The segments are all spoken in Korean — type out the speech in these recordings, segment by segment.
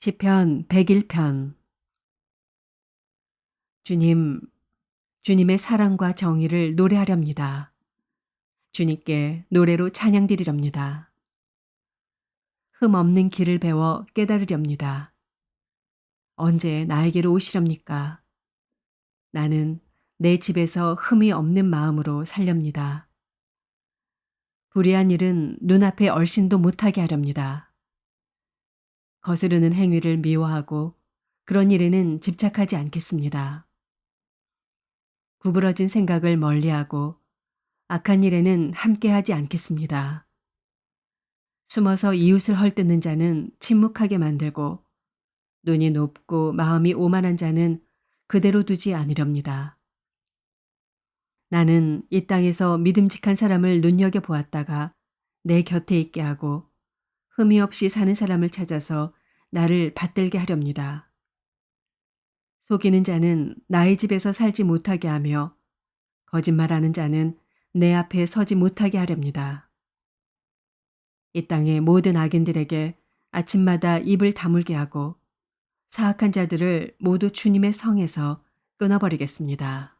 시편 101편. 주님, 주님의 사랑과 정의를 노래하렵니다. 주님께 노래로 찬양드리렵니다. 흠 없는 길을 배워 깨달으렵니다. 언제 나에게로 오시렵니까? 나는 내 집에서 흠이 없는 마음으로 살렵니다. 불의한 일은 눈앞에 얼씬도 못하게 하렵니다. 거스르는 행위를 미워하고 그런 일에는 집착하지 않겠습니다. 구부러진 생각을 멀리하고 악한 일에는 함께하지 않겠습니다. 숨어서 이웃을 헐뜯는 자는 침묵하게 만들고 눈이 높고 마음이 오만한 자는 그대로 두지 않으렵니다. 나는 이 땅에서 믿음직한 사람을 눈여겨보았다가 내 곁에 있게 하고 흠이 없이 사는 사람을 찾아서 나를 받들게 하렵니다. 속이는 자는 나의 집에서 살지 못하게 하며 거짓말하는 자는 내 앞에 서지 못하게 하렵니다. 이 땅의 모든 악인들에게 아침마다 입을 다물게 하고 사악한 자들을 모두 주님의 성에서 끊어버리겠습니다.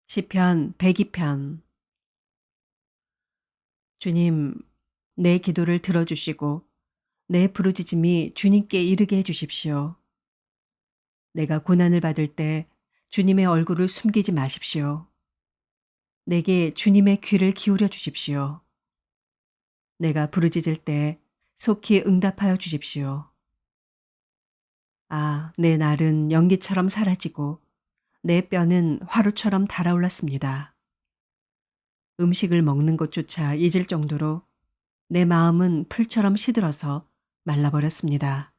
시편 102편. 주님, 내 기도를 들어주시고 내 부르짖음이 주님께 이르게 해주십시오. 내가 고난을 받을 때 주님의 얼굴을 숨기지 마십시오. 내게 주님의 귀를 기울여 주십시오. 내가 부르짖을 때 속히 응답하여 주십시오. 아, 내 날은 연기처럼 사라지고 내 뼈는 화루처럼 달아올랐습니다. 음식을 먹는 것조차 잊을 정도로 내 마음은 풀처럼 시들어서 말라버렸습니다.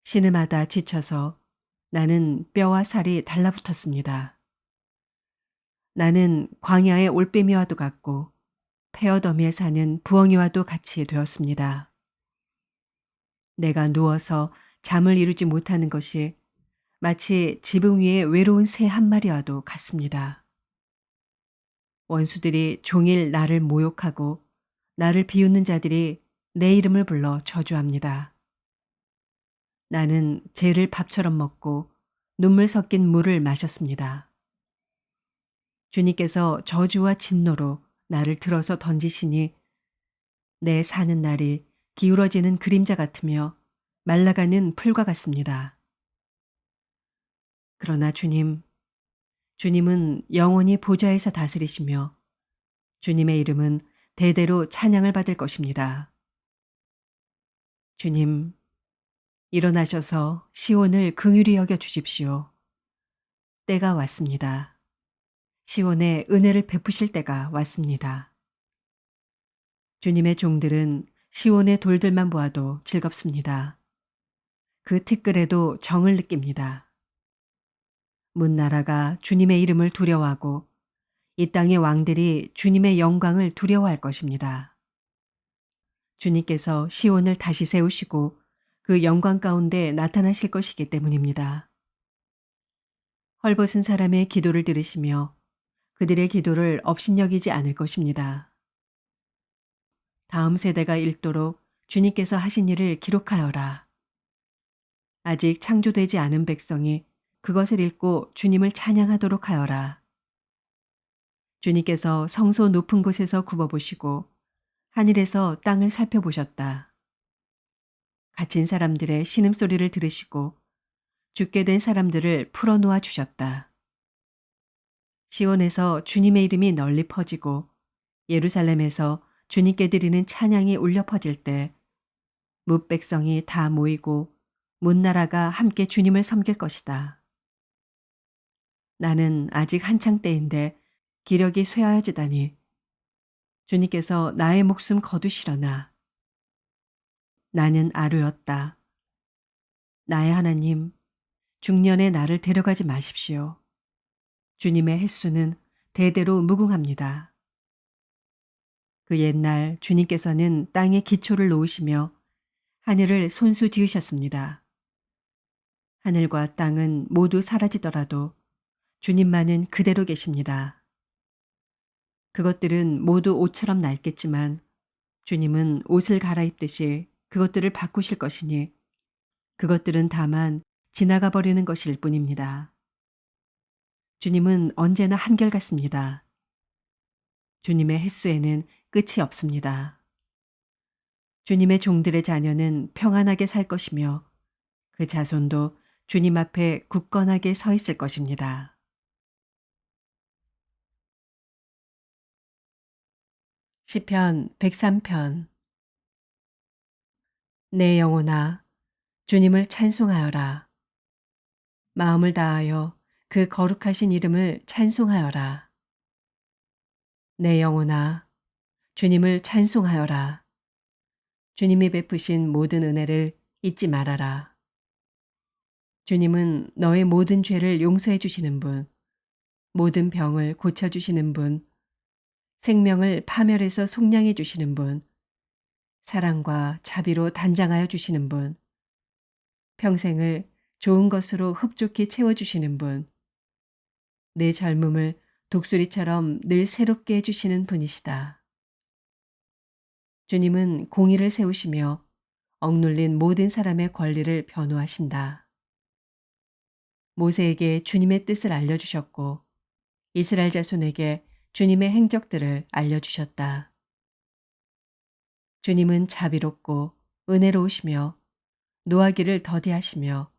신음하다 지쳐서 나는 뼈와 살이 달라붙었습니다. 나는 광야의 올빼미와도 같고 페어더미에 사는 부엉이와도 같이 되었습니다. 내가 누워서 잠을 이루지 못하는 것이 마치 지붕 위에 외로운 새 한 마리와도 같습니다. 원수들이 종일 나를 모욕하고 나를 비웃는 자들이 내 이름을 불러 저주합니다. 나는 죄를 밥처럼 먹고 눈물 섞인 물을 마셨습니다. 주님께서 저주와 진노로 나를 들어서 던지시니 내 사는 날이 기울어지는 그림자 같으며 말라가는 풀과 같습니다. 그러나 주님은 영원히 보좌에서 다스리시며 주님의 이름은 대대로 찬양을 받을 것입니다. 주님, 일어나셔서 시온을 긍휼히 여겨 주십시오. 때가 왔습니다. 시온에 은혜를 베푸실 때가 왔습니다. 주님의 종들은 시온의 돌들만 보아도 즐겁습니다. 그 티끌에도 정을 느낍니다. 문나라가 주님의 이름을 두려워하고 이 땅의 왕들이 주님의 영광을 두려워할 것입니다. 주님께서 시온을 다시 세우시고 그 영광 가운데 나타나실 것이기 때문입니다. 헐벗은 사람의 기도를 들으시며 그들의 기도를 업신여기지 않을 것입니다. 다음 세대가 읽도록 주님께서 하신 일을 기록하여라. 아직 창조되지 않은 백성이 그것을 읽고 주님을 찬양하도록 하여라. 주님께서 성소 높은 곳에서 굽어보시고 하늘에서 땅을 살펴보셨다. 갇힌 사람들의 신음소리를 들으시고 죽게 된 사람들을 풀어놓아 주셨다. 시온에서 주님의 이름이 널리 퍼지고 예루살렘에서 주님께 드리는 찬양이 울려 퍼질 때 뭇백성이 다 모이고 문나라가 함께 주님을 섬길 것이다. 나는 아직 한창 때인데 기력이 쇠하여지다니 주님께서 나의 목숨 거두시려나. 나는 아루였다. 나의 하나님, 중년에 나를 데려가지 마십시오. 주님의 횟수는 대대로 무궁합니다. 그 옛날 주님께서는 땅에 기초를 놓으시며 하늘을 손수 지으셨습니다. 하늘과 땅은 모두 사라지더라도 주님만은 그대로 계십니다. 그것들은 모두 옷처럼 낡겠지만 주님은 옷을 갈아입듯이 그것들을 바꾸실 것이니 그것들은 다만 지나가 버리는 것일 뿐입니다. 주님은 언제나 한결같습니다. 주님의 횟수에는 끝이 없습니다. 주님의 종들의 자녀는 평안하게 살 것이며 그 자손도 주님 앞에 굳건하게 서 있을 것입니다. 시편 103편. 내 영혼아 주님을 찬송하여라. 마음을 다하여 그 거룩하신 이름을 찬송하여라. 내 영혼아 주님을 찬송하여라. 주님이 베푸신 모든 은혜를 잊지 말아라. 주님은 너의 모든 죄를 용서해 주시는 분, 모든 병을 고쳐 주시는 분, 생명을 파멸해서 속량해 주시는 분, 사랑과 자비로 단장하여 주시는 분, 평생을 좋은 것으로 흡족히 채워주시는 분, 내 젊음을 독수리처럼 늘 새롭게 해주시는 분이시다. 주님은 공의를 세우시며 억눌린 모든 사람의 권리를 변호하신다. 모세에게 주님의 뜻을 알려주셨고 이스라엘 자손에게 주님의 행적들을 알려주셨다. 주님은 자비롭고 은혜로우시며 노하기를 더디하시며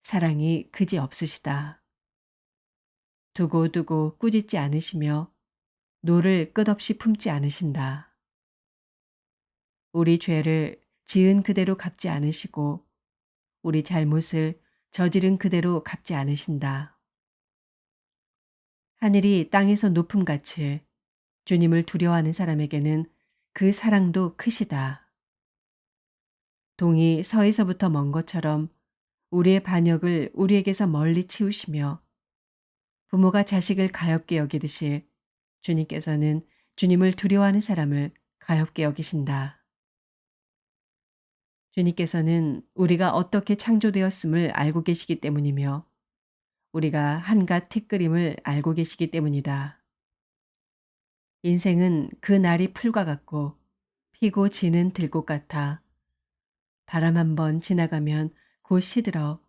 사랑이 그지 없으시다. 두고두고 꾸짖지 않으시며 노를 끝없이 품지 않으신다. 우리 죄를 지은 그대로 갚지 않으시고 우리 잘못을 저지른 그대로 갚지 않으신다. 하늘이 땅에서 높음같이 주님을 두려워하는 사람에게는 그 사랑도 크시다. 동이 서에서부터 먼 것처럼 우리의 반역을 우리에게서 멀리 치우시며 부모가 자식을 가엾게 여기듯이 주님께서는 주님을 두려워하는 사람을 가엾게 여기신다. 주님께서는 우리가 어떻게 창조되었음을 알고 계시기 때문이며 우리가 한갓 티끌임을 알고 계시기 때문이다. 인생은 그 날이 풀과 같고 피고 지는 들꽃 같아 바람 한 번 지나가면 곧 시들어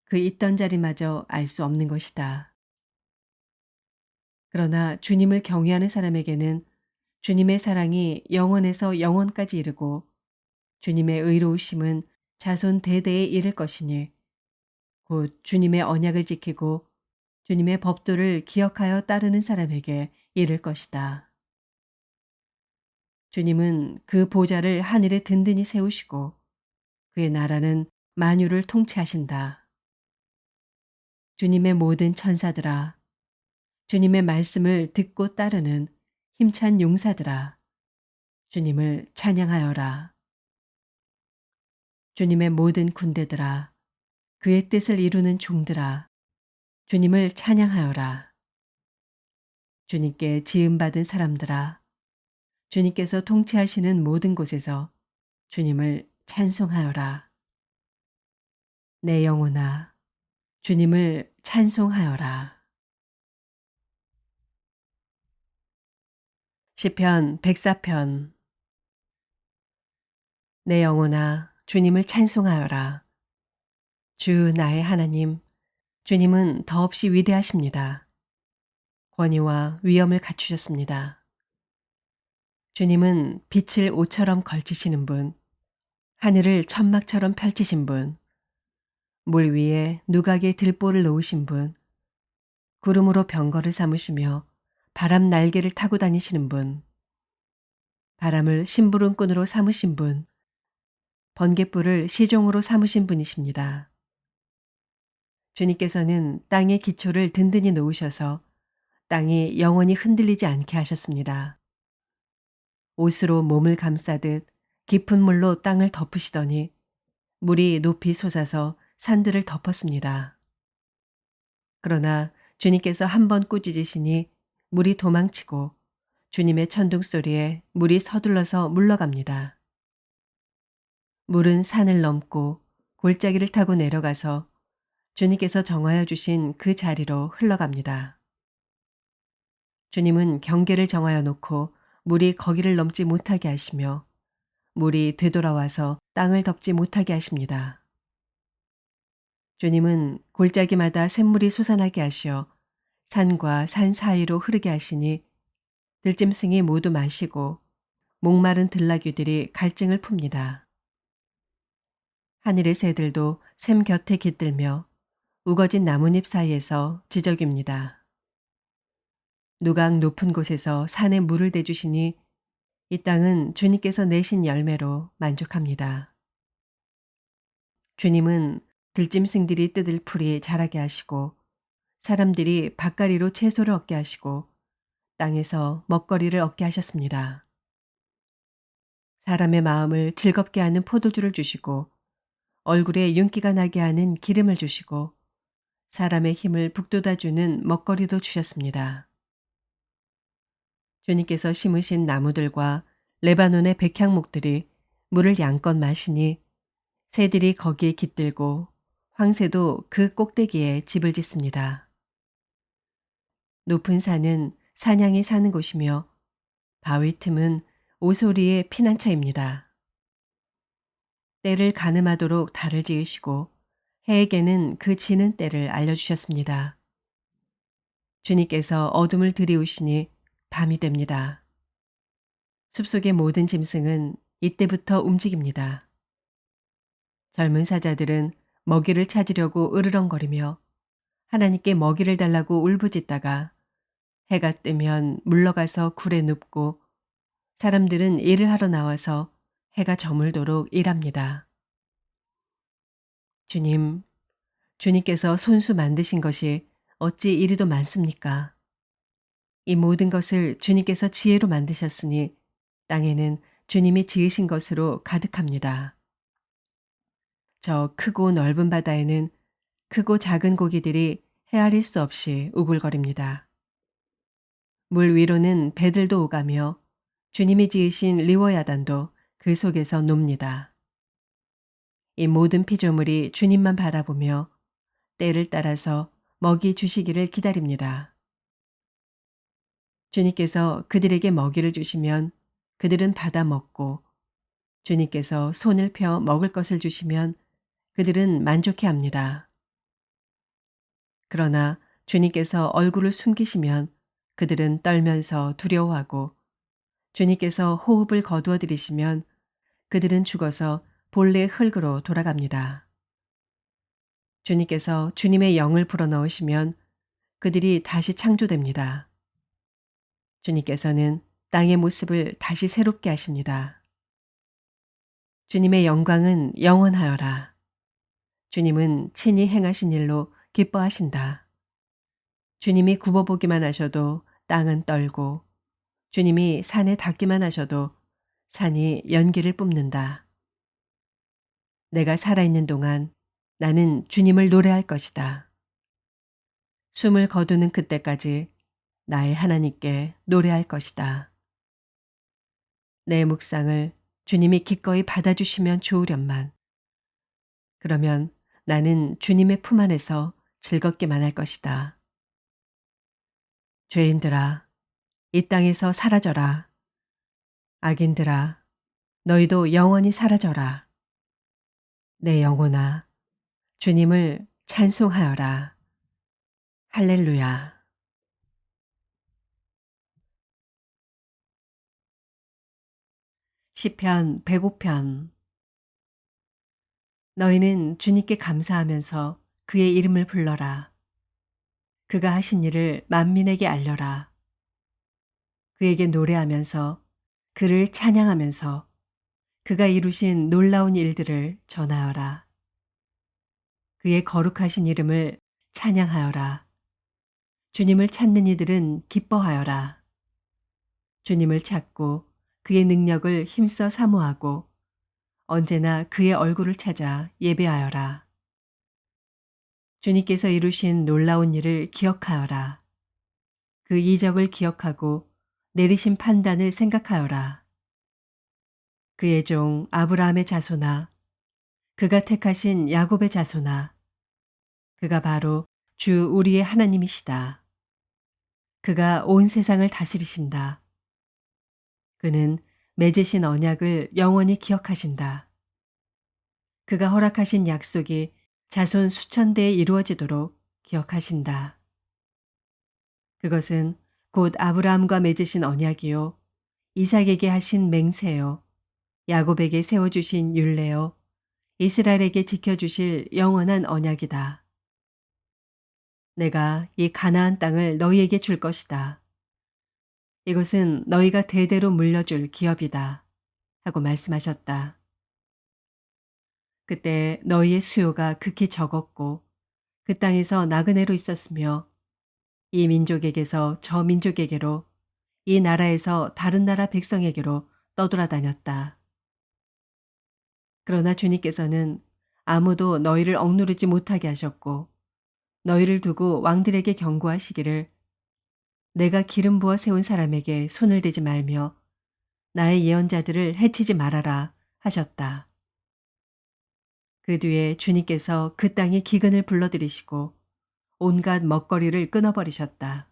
그 있던 자리마저 알 수 없는 것이다. 그러나 주님을 경외하는 사람에게는 주님의 사랑이 영원에서 영원까지 이르고 주님의 의로우심은 자손 대대에 이를 것이니 곧 주님의 언약을 지키고 주님의 법도를 기억하여 따르는 사람에게 이를 것이다. 주님은 그 보좌를 하늘에 든든히 세우시고 그의 나라는 만유를 통치하신다. 주님의 모든 천사들아, 주님의 말씀을 듣고 따르는 힘찬 용사들아, 주님을 찬양하여라. 주님의 모든 군대들아, 그의 뜻을 이루는 종들아, 주님을 찬양하여라. 주님께 지음받은 사람들아, 주님께서 통치하시는 모든 곳에서 주님을 찬송하여라. 내 영혼아, 주님을 찬송하여라. 시편 104편. 내 영혼아, 주님을 찬송하여라. 주 나의 하나님, 주님은 더없이 위대하십니다. 권위와 위엄을 갖추셨습니다. 주님은 빛을 옷처럼 걸치시는 분, 하늘을 천막처럼 펼치신 분, 물 위에 누각의 들보를 놓으신 분, 구름으로 병거를 삼으시며 바람 날개를 타고 다니시는 분, 바람을 심부름꾼으로 삼으신 분, 번갯불을 시종으로 삼으신 분이십니다. 주님께서는 땅의 기초를 든든히 놓으셔서 땅이 영원히 흔들리지 않게 하셨습니다. 옷으로 몸을 감싸듯 깊은 물로 땅을 덮으시더니 물이 높이 솟아서 산들을 덮었습니다. 그러나 주님께서 한 번 꾸짖으시니 물이 도망치고 주님의 천둥 소리에 물이 서둘러서 물러갑니다. 물은 산을 넘고 골짜기를 타고 내려가서 주님께서 정하여 주신 그 자리로 흘러갑니다. 주님은 경계를 정하여 놓고 물이 거기를 넘지 못하게 하시며 물이 되돌아와서 땅을 덮지 못하게 하십니다. 주님은 골짜기마다 샘물이 솟아나게 하시어 산과 산 사이로 흐르게 하시니 들짐승이 모두 마시고 목마른 들나귀들이 갈증을 풉니다. 하늘의 새들도 샘 곁에 깃들며 우거진 나뭇잎 사이에서 지저귀입니다. 누각 높은 곳에서 산에 물을 대주시니 이 땅은 주님께서 내신 열매로 만족합니다. 주님은 들짐승들이 뜯을 풀이 자라게 하시고 사람들이 밭가리로 채소를 얻게 하시고 땅에서 먹거리를 얻게 하셨습니다. 사람의 마음을 즐겁게 하는 포도주를 주시고 얼굴에 윤기가 나게 하는 기름을 주시고 사람의 힘을 북돋아주는 먹거리도 주셨습니다. 주님께서 심으신 나무들과 레바논의 백향목들이 물을 양껏 마시니 새들이 거기에 깃들고 황새도 그 꼭대기에 집을 짓습니다. 높은 산은 사냥이 사는 곳이며 바위 틈은 오소리의 피난처입니다. 때를 가늠하도록 달을 지으시고 해에게는 그 지는 때를 알려주셨습니다. 주님께서 어둠을 들이우시니 밤이 됩니다. 숲속의 모든 짐승은 이때부터 움직입니다. 젊은 사자들은 먹이를 찾으려고 으르렁거리며 하나님께 먹이를 달라고 울부짖다가 해가 뜨면 물러가서 굴에 눕고 사람들은 일을 하러 나와서 해가 저물도록 일합니다. 주님, 주님께서 손수 만드신 것이 어찌 이리도 많습니까? 이 모든 것을 주님께서 지혜로 만드셨으니 땅에는 주님이 지으신 것으로 가득합니다. 저 크고 넓은 바다에는 크고 작은 고기들이 헤아릴 수 없이 우글거립니다. 물 위로는 배들도 오가며 주님이 지으신 리워야단도 그 속에서 놉니다. 이 모든 피조물이 주님만 바라보며 때를 따라서 먹이 주시기를 기다립니다. 주님께서 그들에게 먹이를 주시면 그들은 받아 먹고 주님께서 손을 펴 먹을 것을 주시면 그들은 만족해 합니다. 그러나 주님께서 얼굴을 숨기시면 그들은 떨면서 두려워하고 주님께서 호흡을 거두어 들이시면 그들은 죽어서 본래 흙으로 돌아갑니다. 주님께서 주님의 영을 불어넣으시면 그들이 다시 창조됩니다. 주님께서는 땅의 모습을 다시 새롭게 하십니다. 주님의 영광은 영원하여라. 주님은 친히 행하신 일로 기뻐하신다. 주님이 굽어보기만 하셔도 땅은 떨고 주님이 산에 닿기만 하셔도 산이 연기를 뿜는다. 내가 살아있는 동안 나는 주님을 노래할 것이다. 숨을 거두는 그때까지 나의 하나님께 노래할 것이다. 내 묵상을 주님이 기꺼이 받아주시면 좋으련만. 그러면 나는 주님의 품 안에서 즐겁게만 할 것이다. 죄인들아, 이 땅에서 사라져라. 악인들아, 너희도 영원히 사라져라. 내 영혼아, 주님을 찬송하여라. 할렐루야. 시편 105편. 너희는 주님께 감사하면서 그의 이름을 불러라. 그가 하신 일을 만민에게 알려라. 그에게 노래하면서 그를 찬양하면서 그가 이루신 놀라운 일들을 전하여라. 그의 거룩하신 이름을 찬양하여라. 주님을 찾는 이들은 기뻐하여라. 주님을 찾고 그의 능력을 힘써 사모하고 언제나 그의 얼굴을 찾아 예배하여라. 주님께서 이루신 놀라운 일을 기억하여라. 그 이적을 기억하고 내리신 판단을 생각하여라. 그의 종 아브라함의 자손아, 그가 택하신 야곱의 자손아, 그가 바로 주 우리의 하나님이시다. 그가 온 세상을 다스리신다. 그는 맺으신 언약을 영원히 기억하신다. 그가 허락하신 약속이 자손 수천 대에 이루어지도록 기억하신다. 그것은 곧 아브라함과 맺으신 언약이요, 이삭에게 하신 맹세요, 야곱에게 세워주신 율례요, 이스라엘에게 지켜주실 영원한 언약이다. 내가 이 가나안 땅을 너희에게 줄 것이다. 이것은 너희가 대대로 물려줄 기업이다. 하고 말씀하셨다. 그때 너희의 수요가 극히 적었고 그 땅에서 나그네로 있었으며 이 민족에게서 저 민족에게로 이 나라에서 다른 나라 백성에게로 떠돌아다녔다. 그러나 주님께서는 아무도 너희를 억누르지 못하게 하셨고 너희를 두고 왕들에게 경고하시기를 내가 기름 부어 세운 사람에게 손을 대지 말며 나의 예언자들을 해치지 말아라 하셨다. 그 뒤에 주님께서 그 땅에 기근을 불러들이시고 온갖 먹거리를 끊어버리셨다.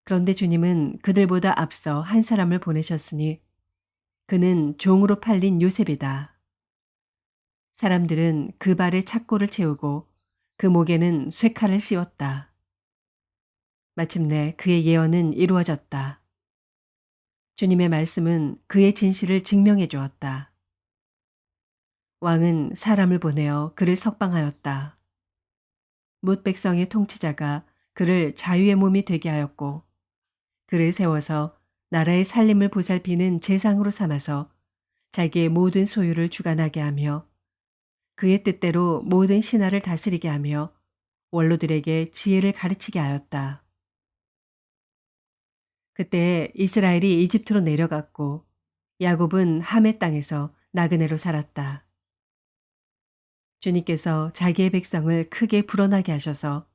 그런데 주님은 그들보다 앞서 한 사람을 보내셨으니 그는 종으로 팔린 요셉이다. 사람들은 그 발에 착고를 채우고 그 목에는 쇠칼을 씌웠다. 마침내 그의 예언은 이루어졌다. 주님의 말씀은 그의 진실을 증명해 주었다. 왕은 사람을 보내어 그를 석방하였다. 뭇 백성의 통치자가 그를 자유의 몸이 되게 하였고 그를 세워서 나라의 살림을 보살피는 재상으로 삼아서 자기의 모든 소유를 주관하게 하며 그의 뜻대로 모든 신하를 다스리게 하며 원로들에게 지혜를 가르치게 하였다. 그때 이스라엘이 이집트로 내려갔고 야곱은 함의 땅에서 나그네로 살았다. 주님께서 자기의 백성을 크게 불어나게 하셔서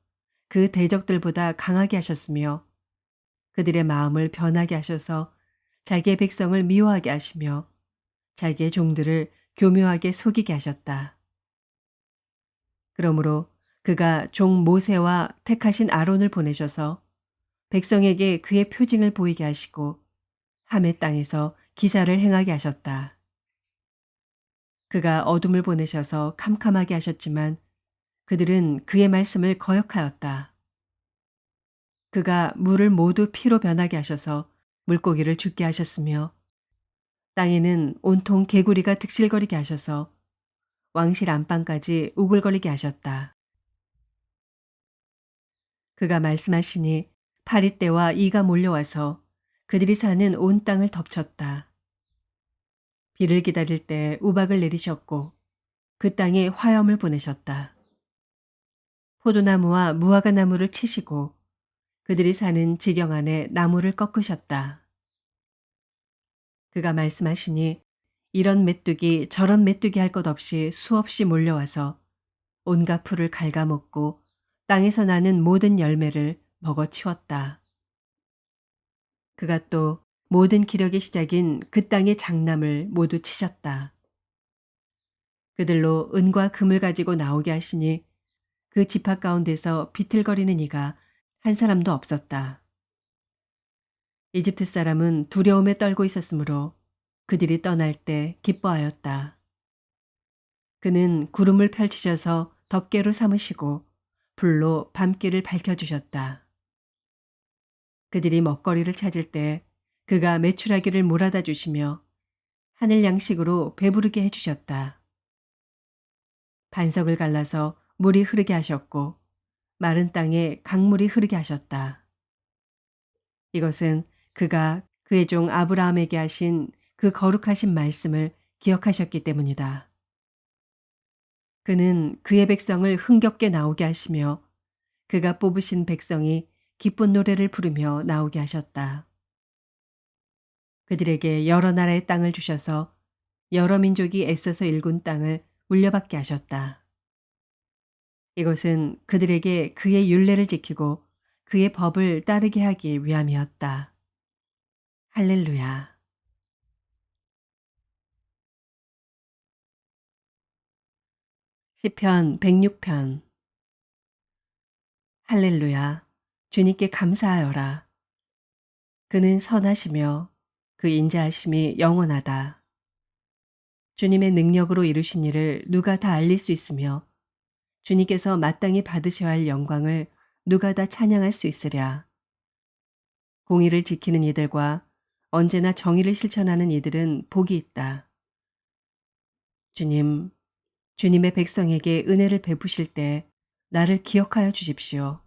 그 대적들보다 강하게 하셨으며 그들의 마음을 변하게 하셔서 자기의 백성을 미워하게 하시며 자기의 종들을 교묘하게 속이게 하셨다. 그러므로 그가 종 모세와 택하신 아론을 보내셔서 백성에게 그의 표징을 보이게 하시고 함의 땅에서 기사를 행하게 하셨다. 그가 어둠을 보내셔서 캄캄하게 하셨지만 그들은 그의 말씀을 거역하였다. 그가 물을 모두 피로 변하게 하셔서 물고기를 죽게 하셨으며 땅에는 온통 개구리가 득실거리게 하셔서 왕실 안방까지 우글거리게 하셨다. 그가 말씀하시니 파리떼와 이가 몰려와서 그들이 사는 온 땅을 덮쳤다. 비를 기다릴 때 우박을 내리셨고 그 땅에 화염을 보내셨다. 포도나무와 무화과 나무를 치시고 그들이 사는 지경 안에 나무를 꺾으셨다. 그가 말씀하시니 이런 메뚜기 저런 메뚜기 할 것 없이 수없이 몰려와서 온갖 풀을 갉아먹고 땅에서 나는 모든 열매를 먹어치웠다. 그가 또 모든 기력의 시작인 그 땅의 장남을 모두 치셨다. 그들로 은과 금을 가지고 나오게 하시니 그 지파 가운데서 비틀거리는 이가 한 사람도 없었다. 이집트 사람은 두려움에 떨고 있었으므로 그들이 떠날 때 기뻐하였다. 그는 구름을 펼치셔서 덮개로 삼으시고 불로 밤길을 밝혀주셨다. 그들이 먹거리를 찾을 때 그가 메추라기를 몰아다 주시며 하늘 양식으로 배부르게 해주셨다. 반석을 갈라서 물이 흐르게 하셨고 마른 땅에 강물이 흐르게 하셨다. 이것은 그가 그의 종 아브라함에게 하신 그 거룩하신 말씀을 기억하셨기 때문이다. 그는 그의 백성을 흥겹게 나오게 하시며 그가 뽑으신 백성이 기쁜 노래를 부르며 나오게 하셨다. 그들에게 여러 나라의 땅을 주셔서 여러 민족이 애써서 일군 땅을 물려받게 하셨다. 이것은 그들에게 그의 율례를 지키고 그의 법을 따르게 하기 위함이었다. 할렐루야. 시편 106편. 할렐루야. 주님께 감사하여라. 그는 선하시며 그 인자하심이 영원하다. 주님의 능력으로 이루신 일을 누가 다 알릴 수 있으며 주님께서 마땅히 받으셔야 할 영광을 누가 다 찬양할 수 있으랴. 공의를 지키는 이들과 언제나 정의를 실천하는 이들은 복이 있다. 주님, 주님의 백성에게 은혜를 베푸실 때 나를 기억하여 주십시오.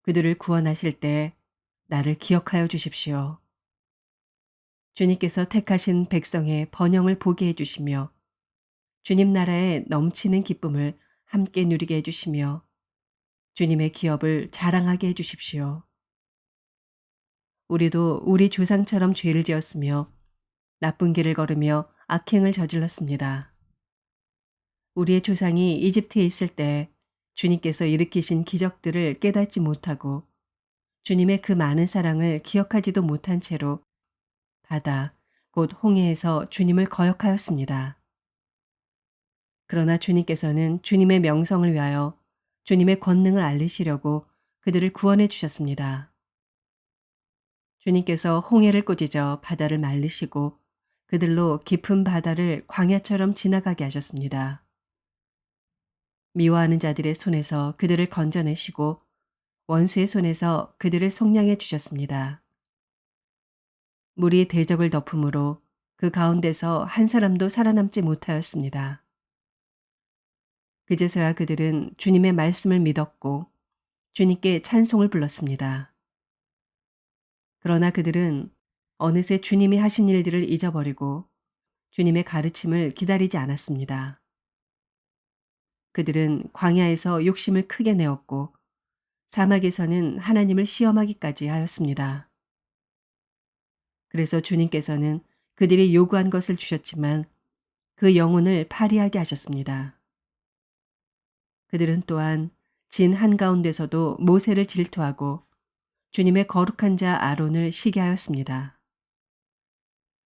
그들을 구원하실 때 나를 기억하여 주십시오. 주님께서 택하신 백성의 번영을 보게 해주시며 주님 나라의 넘치는 기쁨을 함께 누리게 해주시며 주님의 기업을 자랑하게 해주십시오. 우리도 우리 조상처럼 죄를 지었으며 나쁜 길을 걸으며 악행을 저질렀습니다. 우리의 조상이 이집트에 있을 때 주님께서 일으키신 기적들을 깨닫지 못하고 주님의 그 많은 사랑을 기억하지도 못한 채로 바다, 곧 홍해에서 주님을 거역하였습니다. 그러나 주님께서는 주님의 명성을 위하여 주님의 권능을 알리시려고 그들을 구원해 주셨습니다. 주님께서 홍해를 꾸짖어 바다를 말리시고 그들로 깊은 바다를 광야처럼 지나가게 하셨습니다. 미워하는 자들의 손에서 그들을 건져내시고 원수의 손에서 그들을 속량해 주셨습니다. 물이 대적을 덮음으로 그 가운데서 한 사람도 살아남지 못하였습니다. 그제서야 그들은 주님의 말씀을 믿었고 주님께 찬송을 불렀습니다. 그러나 그들은 어느새 주님이 하신 일들을 잊어버리고 주님의 가르침을 기다리지 않았습니다. 그들은 광야에서 욕심을 크게 내었고 사막에서는 하나님을 시험하기까지 하였습니다. 그래서 주님께서는 그들이 요구한 것을 주셨지만 그 영혼을 파리하게 하셨습니다. 그들은 또한 진 한가운데서도 모세를 질투하고 주님의 거룩한 자 아론을 시기하였습니다.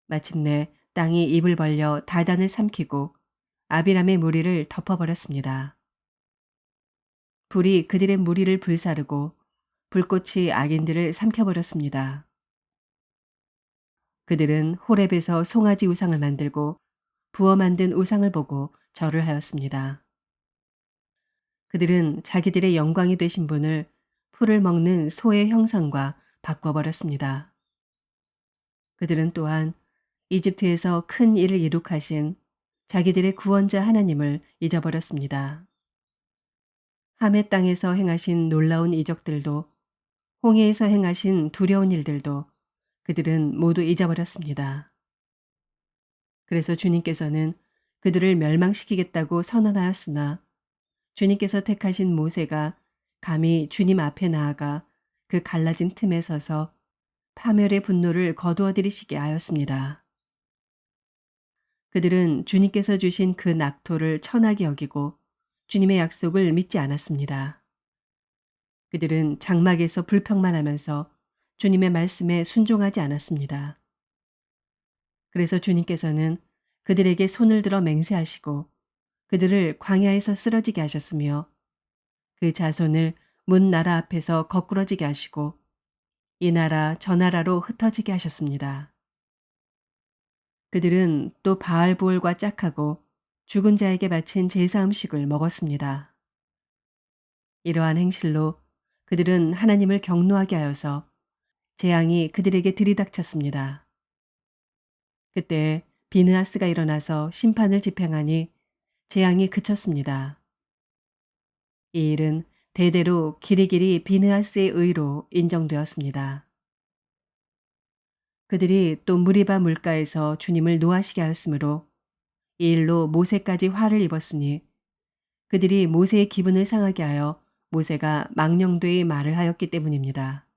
마침내 땅이 입을 벌려 다단을 삼키고 아비람의 무리를 덮어버렸습니다. 불이 그들의 무리를 불사르고 불꽃이 악인들을 삼켜버렸습니다. 그들은 호렙에서 송아지 우상을 만들고 부어 만든 우상을 보고 절을 하였습니다. 그들은 자기들의 영광이 되신 분을 풀을 먹는 소의 형상과 바꿔버렸습니다. 그들은 또한 이집트에서 큰 일을 이룩하신 자기들의 구원자 하나님을 잊어버렸습니다. 함의 땅에서 행하신 놀라운 이적들도 홍해에서 행하신 두려운 일들도 그들은 모두 잊어버렸습니다. 그래서 주님께서는 그들을 멸망시키겠다고 선언하였으나 주님께서 택하신 모세가 감히 주님 앞에 나아가 그 갈라진 틈에 서서 파멸의 분노를 거두어들이시게 하였습니다. 그들은 주님께서 주신 그 낙토를 천하게 여기고 주님의 약속을 믿지 않았습니다. 그들은 장막에서 불평만 하면서 주님의 말씀에 순종하지 않았습니다. 그래서 주님께서는 그들에게 손을 들어 맹세하시고 그들을 광야에서 쓰러지게 하셨으며 그 자손을 문 나라 앞에서 거꾸러지게 하시고 이 나라 저 나라로 흩어지게 하셨습니다. 그들은 또 바알보올과 짝하고 죽은 자에게 바친 제사 음식을 먹었습니다. 이러한 행실로 그들은 하나님을 경노하게 하여서 재앙이 그들에게 들이닥쳤습니다. 그때 비느하스가 일어나서 심판을 집행하니 재앙이 그쳤습니다. 이 일은 대대로 길이길이 비느하스의 의로 인정되었습니다. 그들이 또 무리바 물가에서 주님을 노하시게 하였으므로 이 일로 모세까지 화를 입었으니 그들이 모세의 기분을 상하게 하여 모세가 망령되이 말을 하였기 때문입니다.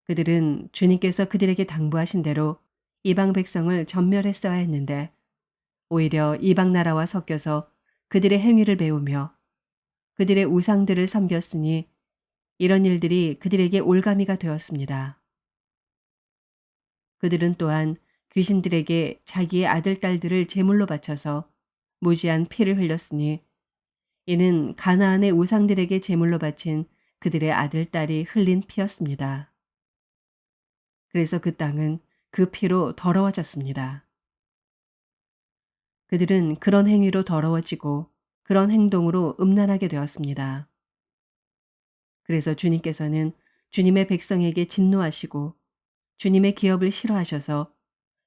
그들은 주님께서 그들에게 당부하신 대로 이방 백성을 전멸했어야 했는데 오히려 이방 나라와 섞여서 그들의 행위를 배우며 그들의 우상들을 섬겼으니 이런 일들이 그들에게 올가미가 되었습니다. 그들은 또한 귀신들에게 자기의 아들, 딸들을 제물로 바쳐서 무지한 피를 흘렸으니 이는 가나안의 우상들에게 제물로 바친 그들의 아들, 딸이 흘린 피였습니다. 그래서 그 땅은 그 피로 더러워졌습니다. 그들은 그런 행위로 더러워지고 그런 행동으로 음란하게 되었습니다. 그래서 주님께서는 주님의 백성에게 진노하시고 주님의 기업을 싫어하셔서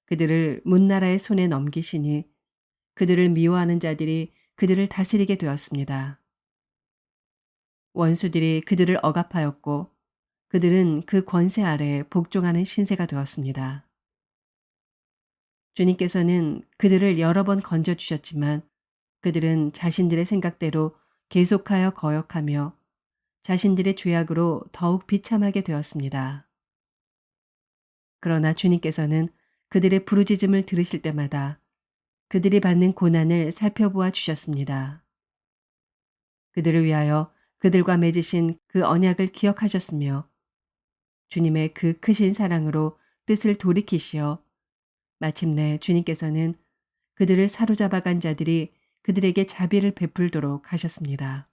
그들을 문나라의 손에 넘기시니 그들을 미워하는 자들이 그들을 다스리게 되었습니다. 원수들이 그들을 억압하였고 그들은 그 권세 아래 복종하는 신세가 되었습니다. 주님께서는 그들을 여러 번 건져주셨지만 그들은 자신들의 생각대로 계속하여 거역하며 자신들의 죄악으로 더욱 비참하게 되었습니다. 그러나 주님께서는 그들의 부르짖음을 들으실 때마다 그들이 받는 고난을 살펴보아 주셨습니다. 그들을 위하여 그들과 맺으신 그 언약을 기억하셨으며 주님의 그 크신 사랑으로 뜻을 돌이키시어 마침내 주님께서는 그들을 사로잡아간 자들이 그들에게 자비를 베풀도록 하셨습니다.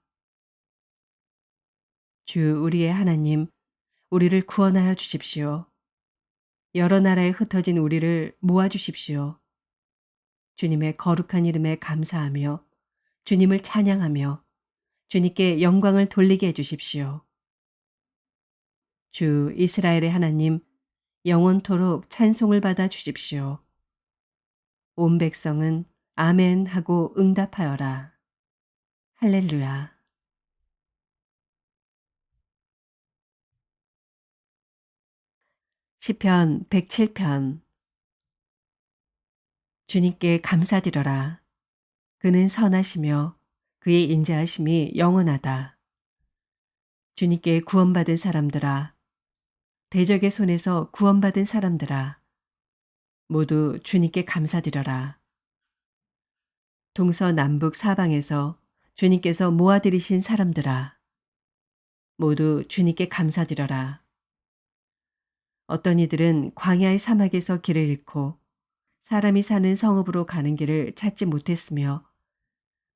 주 우리의 하나님, 우리를 구원하여 주십시오. 여러 나라에 흩어진 우리를 모아 주십시오. 주님의 거룩한 이름에 감사하며 주님을 찬양하며 주님께 영광을 돌리게 해 주십시오. 주 이스라엘의 하나님, 영원토록 찬송을 받아 주십시오. 온 백성은 아멘 하고 응답하여라. 할렐루야. 시편 107편. 주님께 감사드려라. 그는 선하시며 그의 인자하심이 영원하다. 주님께 구원받은 사람들아, 대적의 손에서 구원받은 사람들아, 모두 주님께 감사드려라. 동서남북 사방에서 주님께서 모아들이신 사람들아, 모두 주님께 감사드려라. 어떤 이들은 광야의 사막에서 길을 잃고 사람이 사는 성읍으로 가는 길을 찾지 못했으며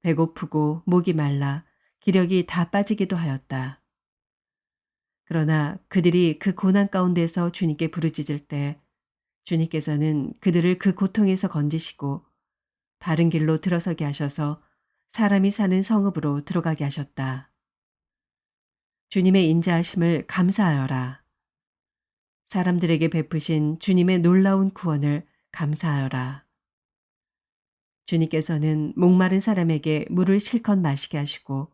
배고프고 목이 말라 기력이 다 빠지기도 하였다. 그러나 그들이 그 고난 가운데서 주님께 부르짖을 때 주님께서는 그들을 그 고통에서 건지시고 바른 길로 들어서게 하셔서 사람이 사는 성읍으로 들어가게 하셨다. 주님의 인자하심을 감사하여라. 사람들에게 베푸신 주님의 놀라운 구원을 감사하여라. 주님께서는 목마른 사람에게 물을 실컷 마시게 하시고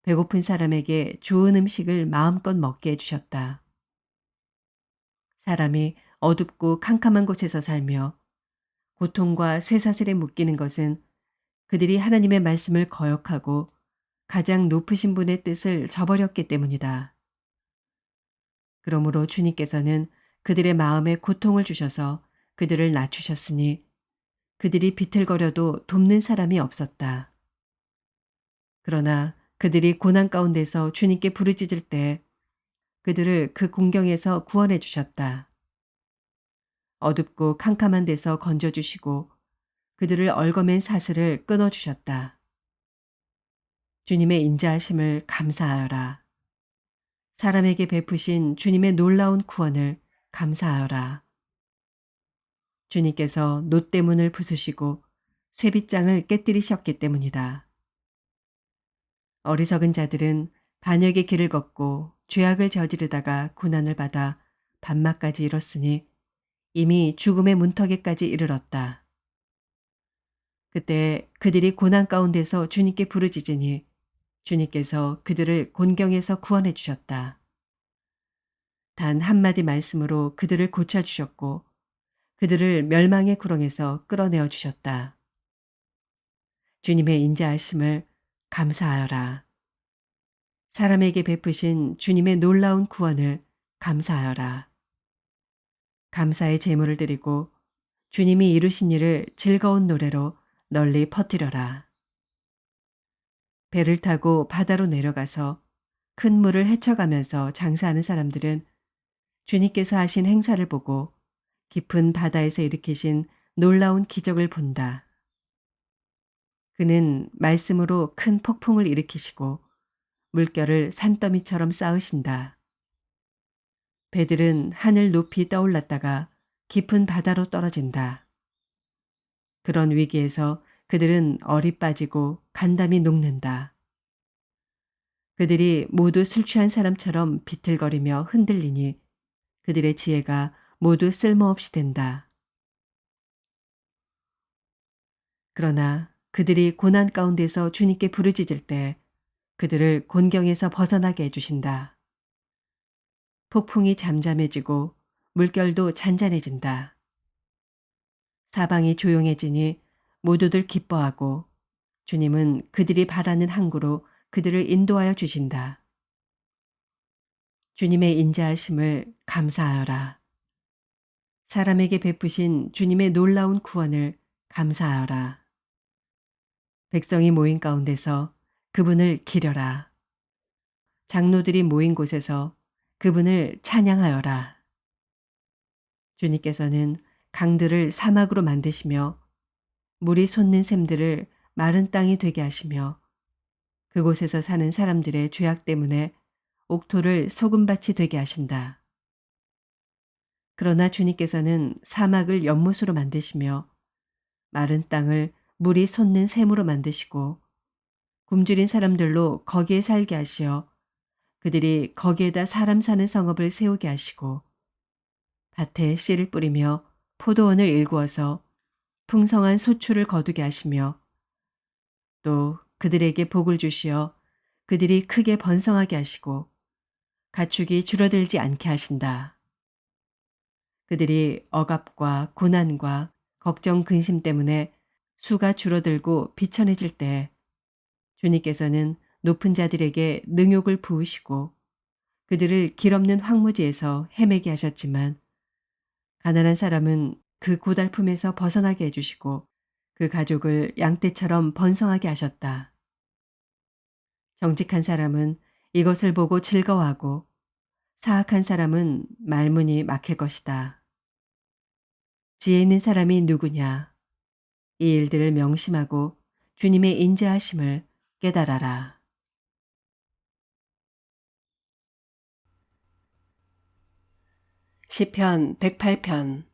배고픈 사람에게 좋은 음식을 마음껏 먹게 해주셨다. 사람이 어둡고 캄캄한 곳에서 살며 고통과 쇠사슬에 묶이는 것은 그들이 하나님의 말씀을 거역하고 가장 높으신 분의 뜻을 저버렸기 때문이다. 그러므로 주님께서는 그들의 마음에 고통을 주셔서 그들을 낮추셨으니 그들이 비틀거려도 돕는 사람이 없었다. 그러나 그들이 고난 가운데서 주님께 부르짖을 때 그들을 그 공경에서 구원해 주셨다. 어둡고 캄캄한 데서 건져주시고 그들을 얽어맨 사슬을 끊어주셨다. 주님의 인자하심을 감사하여라. 사람에게 베푸신 주님의 놀라운 구원을 감사하여라. 주님께서 놋대문을 부수시고 쇠빗장을 깨뜨리셨기 때문이다. 어리석은 자들은 반역의 길을 걷고 죄악을 저지르다가 고난을 받아 밤낮까지 이뤘으니 이미 죽음의 문턱에까지 이르렀다. 그때 그들이 고난 가운데서 주님께 부르짖으니 주님께서 그들을 곤경에서 구원해 주셨다. 단 한마디 말씀으로 그들을 고쳐주셨고 그들을 멸망의 구렁에서 끌어내어 주셨다. 주님의 인자하심을 감사하여라. 사람에게 베푸신 주님의 놀라운 구원을 감사하여라. 감사의 제물을 드리고 주님이 이루신 일을 즐거운 노래로 널리 퍼뜨려라. 배를 타고 바다로 내려가서 큰 물을 헤쳐가면서 장사하는 사람들은 주님께서 하신 행사를 보고 깊은 바다에서 일으키신 놀라운 기적을 본다. 그는 말씀으로 큰 폭풍을 일으키시고 물결을 산더미처럼 쌓으신다. 배들은 하늘 높이 떠올랐다가 깊은 바다로 떨어진다. 그런 위기에서 그들은 얼이 빠지고 간담이 녹는다. 그들이 모두 술 취한 사람처럼 비틀거리며 흔들리니 그들의 지혜가 모두 쓸모없이 된다. 그러나 그들이 고난 가운데서 주님께 부르짖을 때 그들을 곤경에서 벗어나게 해주신다. 폭풍이 잠잠해지고 물결도 잔잔해진다. 사방이 조용해지니 모두들 기뻐하고 주님은 그들이 바라는 항구로 그들을 인도하여 주신다. 주님의 인자하심을 감사하여라. 사람에게 베푸신 주님의 놀라운 구원을 감사하여라. 백성이 모인 가운데서 그분을 기려라. 장로들이 모인 곳에서 그분을 찬양하여라. 주님께서는 강들을 사막으로 만드시며 물이 솟는 샘들을 마른 땅이 되게 하시며 그곳에서 사는 사람들의 죄악 때문에 옥토를 소금밭이 되게 하신다. 그러나 주님께서는 사막을 연못으로 만드시며 마른 땅을 물이 솟는 샘으로 만드시고 굶주린 사람들로 거기에 살게 하시어 그들이 거기에다 사람 사는 성읍을 세우게 하시고 밭에 씨를 뿌리며 포도원을 일구어서 풍성한 소출을 거두게 하시며 또 그들에게 복을 주시어 그들이 크게 번성하게 하시고 가축이 줄어들지 않게 하신다. 그들이 억압과 고난과 걱정 근심 때문에 수가 줄어들고 비천해질 때 주님께서는 높은 자들에게 능욕을 부으시고 그들을 길없는 황무지에서 헤매게 하셨지만 가난한 사람은 그 고달픔에서 벗어나게 해주시고 그 가족을 양떼처럼 번성하게 하셨다. 정직한 사람은 이것을 보고 즐거워하고 사악한 사람은 말문이 막힐 것이다. 지혜 있는 사람이 누구냐? 이 일들을 명심하고 주님의 인자하심을 깨달아라. 시편 108편.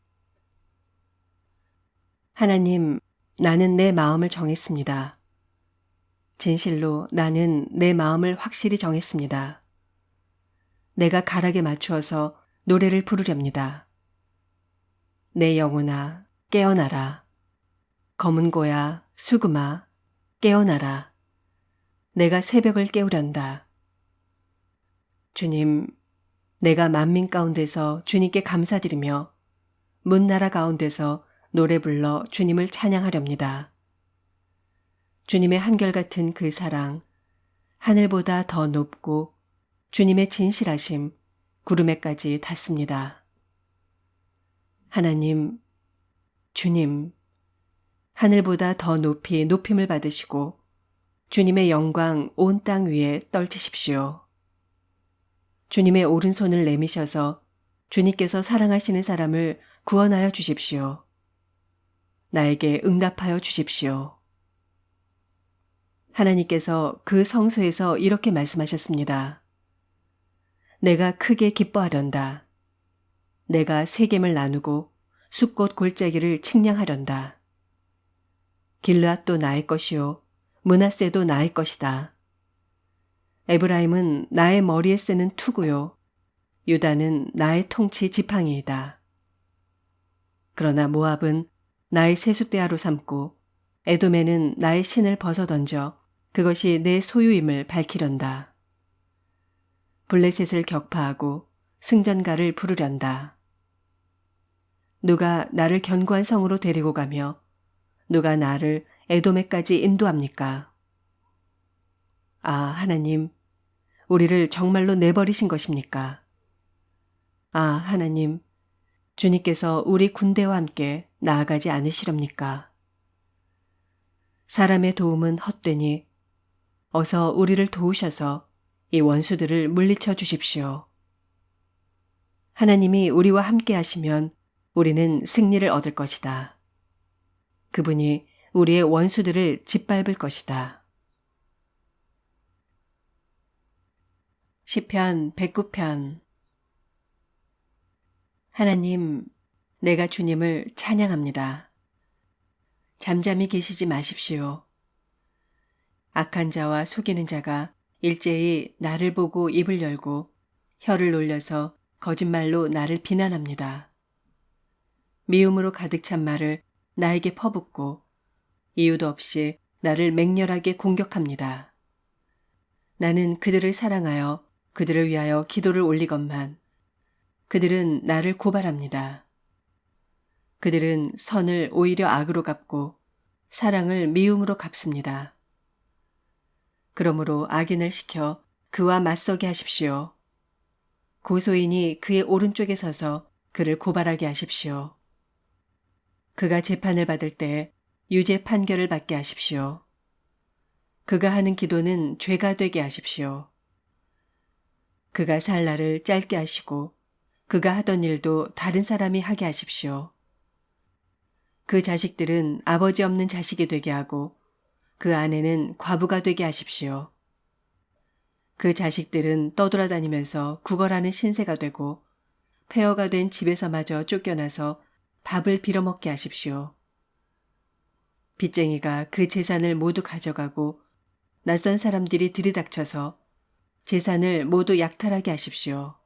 하나님, 나는 내 마음을 정했습니다. 진실로 나는 내 마음을 확실히 정했습니다. 내가 가락에 맞추어서 노래를 부르렵니다. 내 영혼아, 깨어나라. 검은 고야, 수금아, 깨어나라. 내가 새벽을 깨우련다. 주님, 내가 만민 가운데서 주님께 감사드리며 문나라 가운데서 노래 불러 주님을 찬양하렵니다. 주님의 한결같은 그 사랑, 하늘보다 더 높고 주님의 진실하심, 구름에까지 닿습니다. 하나님, 주님, 하늘보다 더 높이 높임을 받으시고 주님의 영광 온 땅 위에 떨치십시오. 주님의 오른손을 내미셔서 주님께서 사랑하시는 사람을 구원하여 주십시오. 나에게 응답하여 주십시오. 하나님께서 그 성소에서 이렇게 말씀하셨습니다. 내가 크게 기뻐하련다. 내가 세겜을 나누고 숫꽃 골짜기를 측량하련다. 길르앗도 나의 것이요 므낫세도 나의 것이다. 에브라임은 나의 머리에 쓰는 투구요 유다는 나의 통치 지팡이이다. 그러나 모압은 나의 세숫대야로 삼고 에돔에는 나의 신을 벗어던져 그것이 내 소유임을 밝히련다. 블레셋을 격파하고 승전가를 부르련다. 누가 나를 견고한 성으로 데리고 가며 누가 나를 에돔에까지 인도합니까? 아, 하나님, 우리를 정말로 내버리신 것입니까? 아, 하나님, 주님께서 우리 군대와 함께 나아가지 않으시렵니까? 사람의 도움은 헛되니 어서 우리를 도우셔서 이 원수들을 물리쳐 주십시오. 하나님이 우리와 함께 하시면 우리는 승리를 얻을 것이다. 그분이 우리의 원수들을 짓밟을 것이다. 시편 109편. 하나님, 내가 주님을 찬양합니다. 잠잠히 계시지 마십시오. 악한 자와 속이는 자가 일제히 나를 보고 입을 열고 혀를 놀려서 거짓말로 나를 비난합니다. 미움으로 가득 찬 말을 나에게 퍼붓고 이유도 없이 나를 맹렬하게 공격합니다. 나는 그들을 사랑하여 그들을 위하여 기도를 올리건만 그들은 나를 고발합니다. 그들은 선을 오히려 악으로 갚고 사랑을 미움으로 갚습니다. 그러므로 악인을 시켜 그와 맞서게 하십시오. 고소인이 그의 오른쪽에 서서 그를 고발하게 하십시오. 그가 재판을 받을 때 유죄 판결을 받게 하십시오. 그가 하는 기도는 죄가 되게 하십시오. 그가 살 날을 짧게 하시고 그가 하던 일도 다른 사람이 하게 하십시오. 그 자식들은 아버지 없는 자식이 되게 하고 그 아내는 과부가 되게 하십시오. 그 자식들은 떠돌아다니면서 구걸하는 신세가 되고 폐허가 된 집에서마저 쫓겨나서 밥을 빌어먹게 하십시오. 빚쟁이가 그 재산을 모두 가져가고 낯선 사람들이 들이닥쳐서 재산을 모두 약탈하게 하십시오.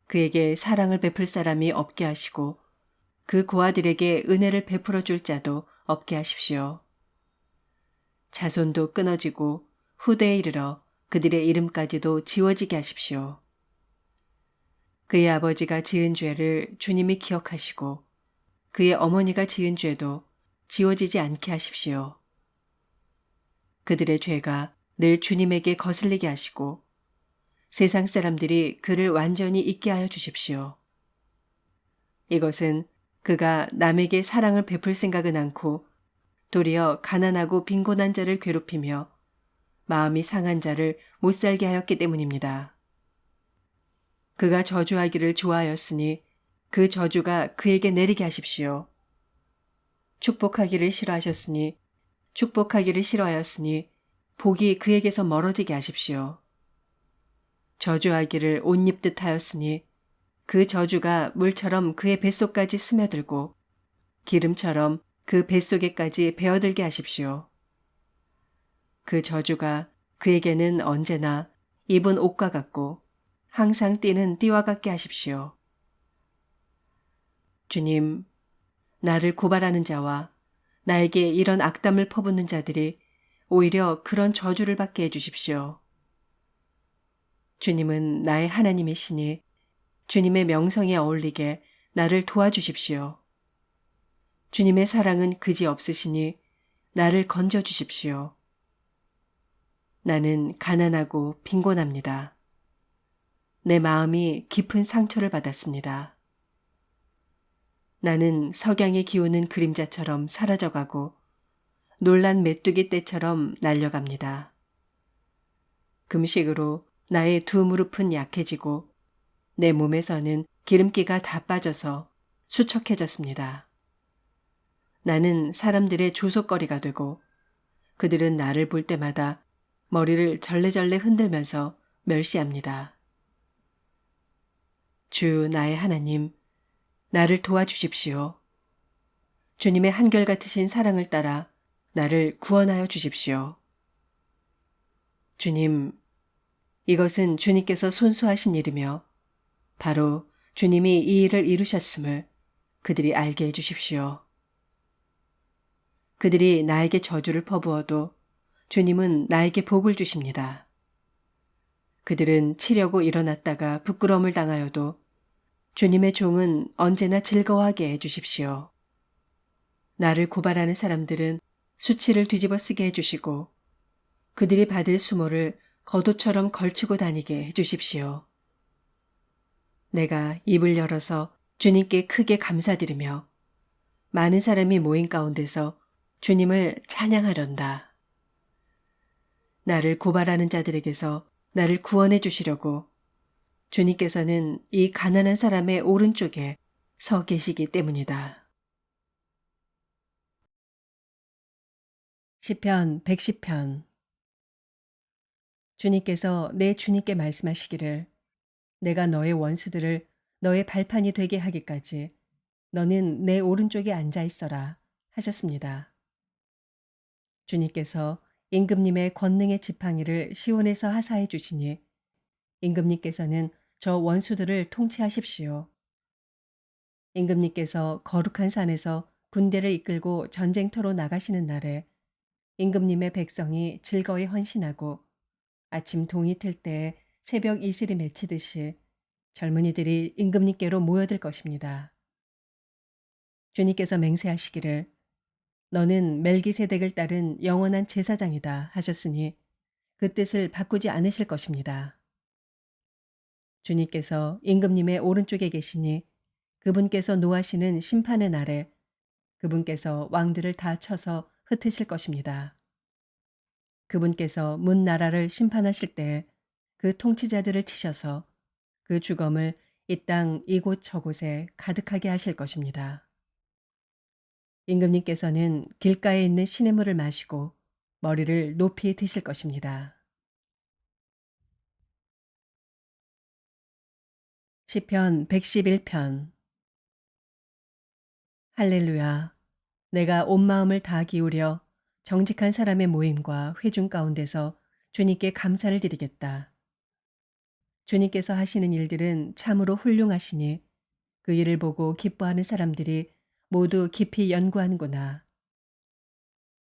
그에게 사랑을 베풀 사람이 없게 하시고 그 고아들에게 은혜를 베풀어 줄 자도 없게 하십시오. 자손도 끊어지고 후대에 이르러 그들의 이름까지도 지워지게 하십시오. 그의 아버지가 지은 죄를 주님이 기억하시고 그의 어머니가 지은 죄도 지워지지 않게 하십시오. 그들의 죄가 늘 주님에게 거슬리게 하시고 세상 사람들이 그를 완전히 잊게 하여 주십시오. 이것은 그가 남에게 사랑을 베풀 생각은 않고 도리어 가난하고 빈곤한 자를 괴롭히며 마음이 상한 자를 못살게 하였기 때문입니다. 그가 저주하기를 좋아하였으니 그 저주가 그에게 내리게 하십시오. 축복하기를 싫어하셨으니 축복하기를 싫어하였으니 복이 그에게서 멀어지게 하십시오. 저주하기를 옷 입듯 하였으니 그 저주가 물처럼 그의 뱃속까지 스며들고 기름처럼 그 뱃속에까지 배어들게 하십시오. 그 저주가 그에게는 언제나 입은 옷과 같고 항상 뛰는 띠와 같게 하십시오. 주님, 나를 고발하는 자와 나에게 이런 악담을 퍼붓는 자들이 오히려 그런 저주를 받게 해주십시오. 주님은 나의 하나님이시니 주님의 명성에 어울리게 나를 도와주십시오. 주님의 사랑은 그지 없으시니 나를 건져주십시오. 나는 가난하고 빈곤합니다. 내 마음이 깊은 상처를 받았습니다. 나는 석양이 기우는 그림자처럼 사라져가고 놀란 메뚜기 떼처럼 날려갑니다. 금식으로 나의 두 무릎은 약해지고 내 몸에서는 기름기가 다 빠져서 수척해졌습니다. 나는 사람들의 조속거리가 되고 그들은 나를 볼 때마다 머리를 절레절레 흔들면서 멸시합니다. 주 나의 하나님, 나를 도와주십시오. 주님의 한결같으신 사랑을 따라 나를 구원하여 주십시오. 주님, 이것은 주님께서 손수하신 일이며 바로 주님이 이 일을 이루셨음을 그들이 알게 해주십시오. 그들이 나에게 저주를 퍼부어도 주님은 나에게 복을 주십니다. 그들은 치려고 일어났다가 부끄러움을 당하여도 주님의 종은 언제나 즐거워하게 해주십시오. 나를 고발하는 사람들은 수치를 뒤집어 쓰게 해주시고 그들이 받을 수모를 겉옷처럼 걸치고 다니게 해주십시오. 내가 입을 열어서 주님께 크게 감사드리며 많은 사람이 모인 가운데서 주님을 찬양하련다. 나를 고발하는 자들에게서 나를 구원해 주시려고 주님께서는 이 가난한 사람의 오른쪽에 서 계시기 때문이다. 시편 110편. 주님께서 내 주님께 말씀하시기를 내가 너의 원수들을 너의 발판이 되게 하기까지 너는 내 오른쪽에 앉아 있어라 하셨습니다. 주님께서 임금님의 권능의 지팡이를 시온에서 하사해 주시니 임금님께서는 저 원수들을 통치하십시오. 임금님께서 거룩한 산에서 군대를 이끌고 전쟁터로 나가시는 날에 임금님의 백성이 즐거이 헌신하고 아침 동이 틀 때에 새벽 이슬이 맺히듯이 젊은이들이 임금님께로 모여들 것입니다. 주님께서 맹세하시기를 너는 멜기세덱을 따른 영원한 제사장이다 하셨으니 그 뜻을 바꾸지 않으실 것입니다. 주님께서 임금님의 오른쪽에 계시니 그분께서 노하시는 심판의 날에 그분께서 왕들을 다 쳐서 흩으실 것입니다. 그분께서 문 나라를 심판하실 때 그 통치자들을 치셔서 그 주검을 이 땅 이곳 저곳에 가득하게 하실 것입니다. 임금님께서는 길가에 있는 시냇물을 마시고 머리를 높이 드실 것입니다. 시편 111편. 할렐루야. 내가 온 마음을 다 기울여 정직한 사람의 모임과 회중 가운데서 주님께 감사를 드리겠다. 주님께서 하시는 일들은 참으로 훌륭하시니 그 일을 보고 기뻐하는 사람들이 모두 깊이 연구하는구나.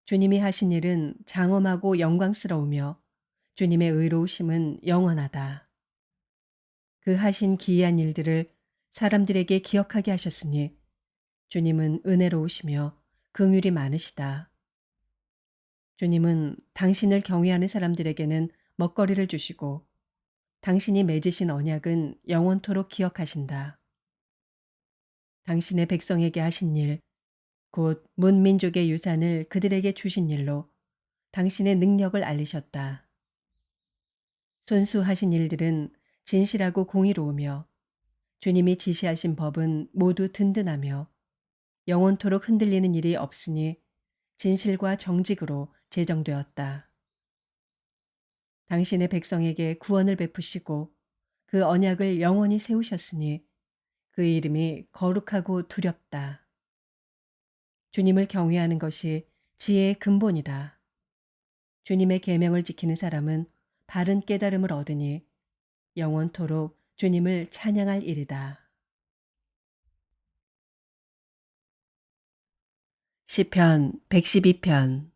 주님이 하신 일은 장엄하고 영광스러우며 주님의 의로우심은 영원하다. 그 하신 기이한 일들을 사람들에게 기억하게 하셨으니 주님은 은혜로우시며 긍휼이 많으시다. 주님은 당신을 경외하는 사람들에게는 먹거리를 주시고 당신이 맺으신 언약은 영원토록 기억하신다. 당신의 백성에게 하신 일, 곧 문민족의 유산을 그들에게 주신 일로 당신의 능력을 알리셨다. 손수하신 일들은 진실하고 공의로우며 주님이 지시하신 법은 모두 든든하며 영원토록 흔들리는 일이 없으니 진실과 정직으로 제정되었다. 당신의 백성에게 구원을 베푸시고 그 언약을 영원히 세우셨으니 그 이름이 거룩하고 두렵다. 주님을 경외하는 것이 지혜의 근본이다. 주님의 계명을 지키는 사람은 바른 깨달음을 얻으니 영원토록 주님을 찬양할 일이다. 시편 112편.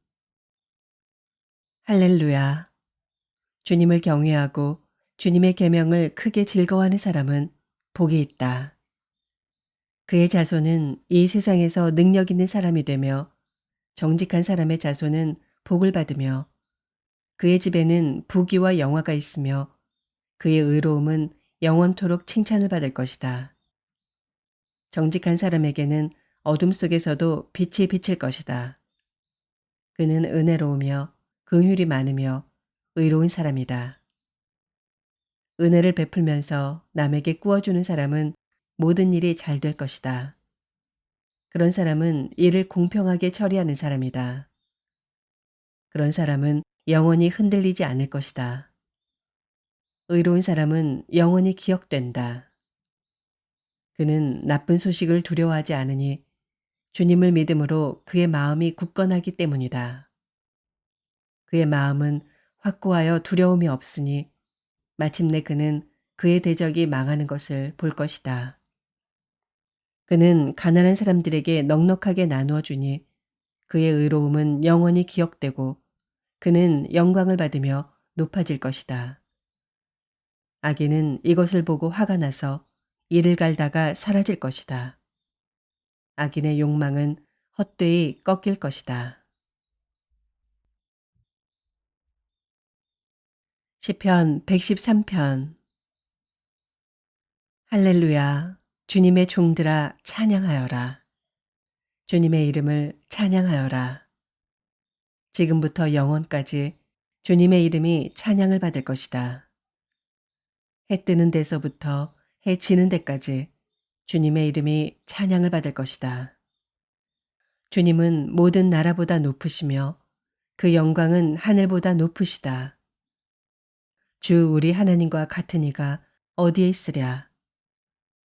할렐루야. 주님을 경외하고 주님의 계명을 크게 즐거워하는 사람은 복이 있다. 그의 자손은 이 세상에서 능력 있는 사람이 되며 정직한 사람의 자손은 복을 받으며 그의 집에는 부귀와 영화가 있으며 그의 의로움은 영원토록 칭찬을 받을 것이다. 정직한 사람에게는 어둠 속에서도 빛이 비칠 것이다. 그는 은혜로우며 긍휼이 많으며 의로운 사람이다. 은혜를 베풀면서 남에게 꾸어주는 사람은 모든 일이 잘 될 것이다. 그런 사람은 일을 공평하게 처리하는 사람이다. 그런 사람은 영원히 흔들리지 않을 것이다. 의로운 사람은 영원히 기억된다. 그는 나쁜 소식을 두려워하지 않으니 주님을 믿음으로 그의 마음이 굳건하기 때문이다. 그의 마음은 확고하여 두려움이 없으니 마침내 그는 그의 대적이 망하는 것을 볼 것이다. 그는 가난한 사람들에게 넉넉하게 나누어 주니 그의 의로움은 영원히 기억되고 그는 영광을 받으며 높아질 것이다. 악인은 이것을 보고 화가 나서 이를 갈다가 사라질 것이다. 악인의 욕망은 헛되이 꺾일 것이다. 시편 113편. 할렐루야. 주님의 종들아 찬양하여라. 주님의 이름을 찬양하여라. 지금부터 영원까지 주님의 이름이 찬양을 받을 것이다. 해 뜨는 데서부터 해 지는 데까지 주님의 이름이 찬양을 받을 것이다. 주님은 모든 나라보다 높으시며 그 영광은 하늘보다 높으시다. 주 우리 하나님과 같은 이가 어디에 있으랴.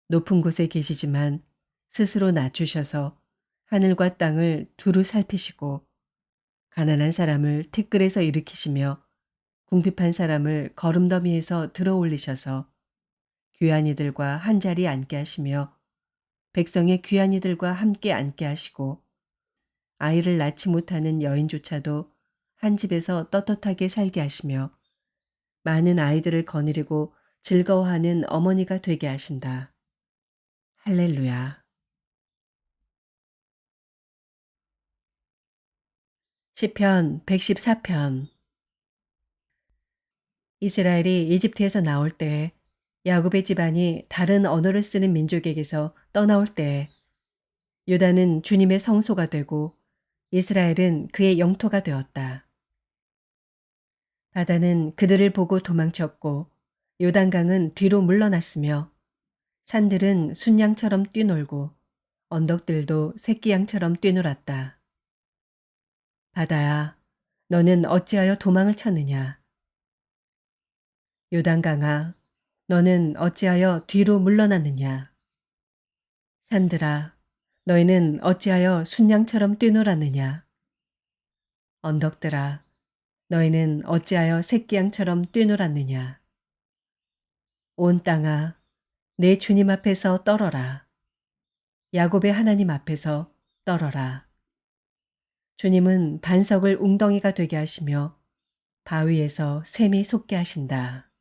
높은 곳에 계시지만 스스로 낮추셔서 하늘과 땅을 두루 살피시고 가난한 사람을 티끌에서 일으키시며 궁핍한 사람을 거름더미에서 들어올리셔서 귀한 이들과 한자리 앉게 하시며 백성의 귀한 이들과 함께 앉게 하시고 아이를 낳지 못하는 여인조차도 한 집에서 떳떳하게 살게 하시며 많은 아이들을 거느리고 즐거워하는 어머니가 되게 하신다. 할렐루야. 시편 114편. 이스라엘이 이집트에서 나올 때 야곱의 집안이 다른 언어를 쓰는 민족에게서 떠나올 때 유다는 주님의 성소가 되고 이스라엘은 그의 영토가 되었다. 바다는 그들을 보고 도망쳤고 요단강은 뒤로 물러났으며 산들은 순양처럼 뛰놀고 언덕들도 새끼양처럼 뛰놀았다. 바다야, 너는 어찌하여 도망을 쳤느냐? 요단강아, 너는 어찌하여 뒤로 물러났느냐? 산들아, 너희는 어찌하여 순양처럼 뛰놀았느냐? 언덕들아, 너희는 어찌하여 새끼양처럼 뛰놀았느냐? 온 땅아, 내 주님 앞에서 떨어라. 야곱의 하나님 앞에서 떨어라. 주님은 반석을 웅덩이가 되게 하시며 바위에서 샘이 솟게 하신다.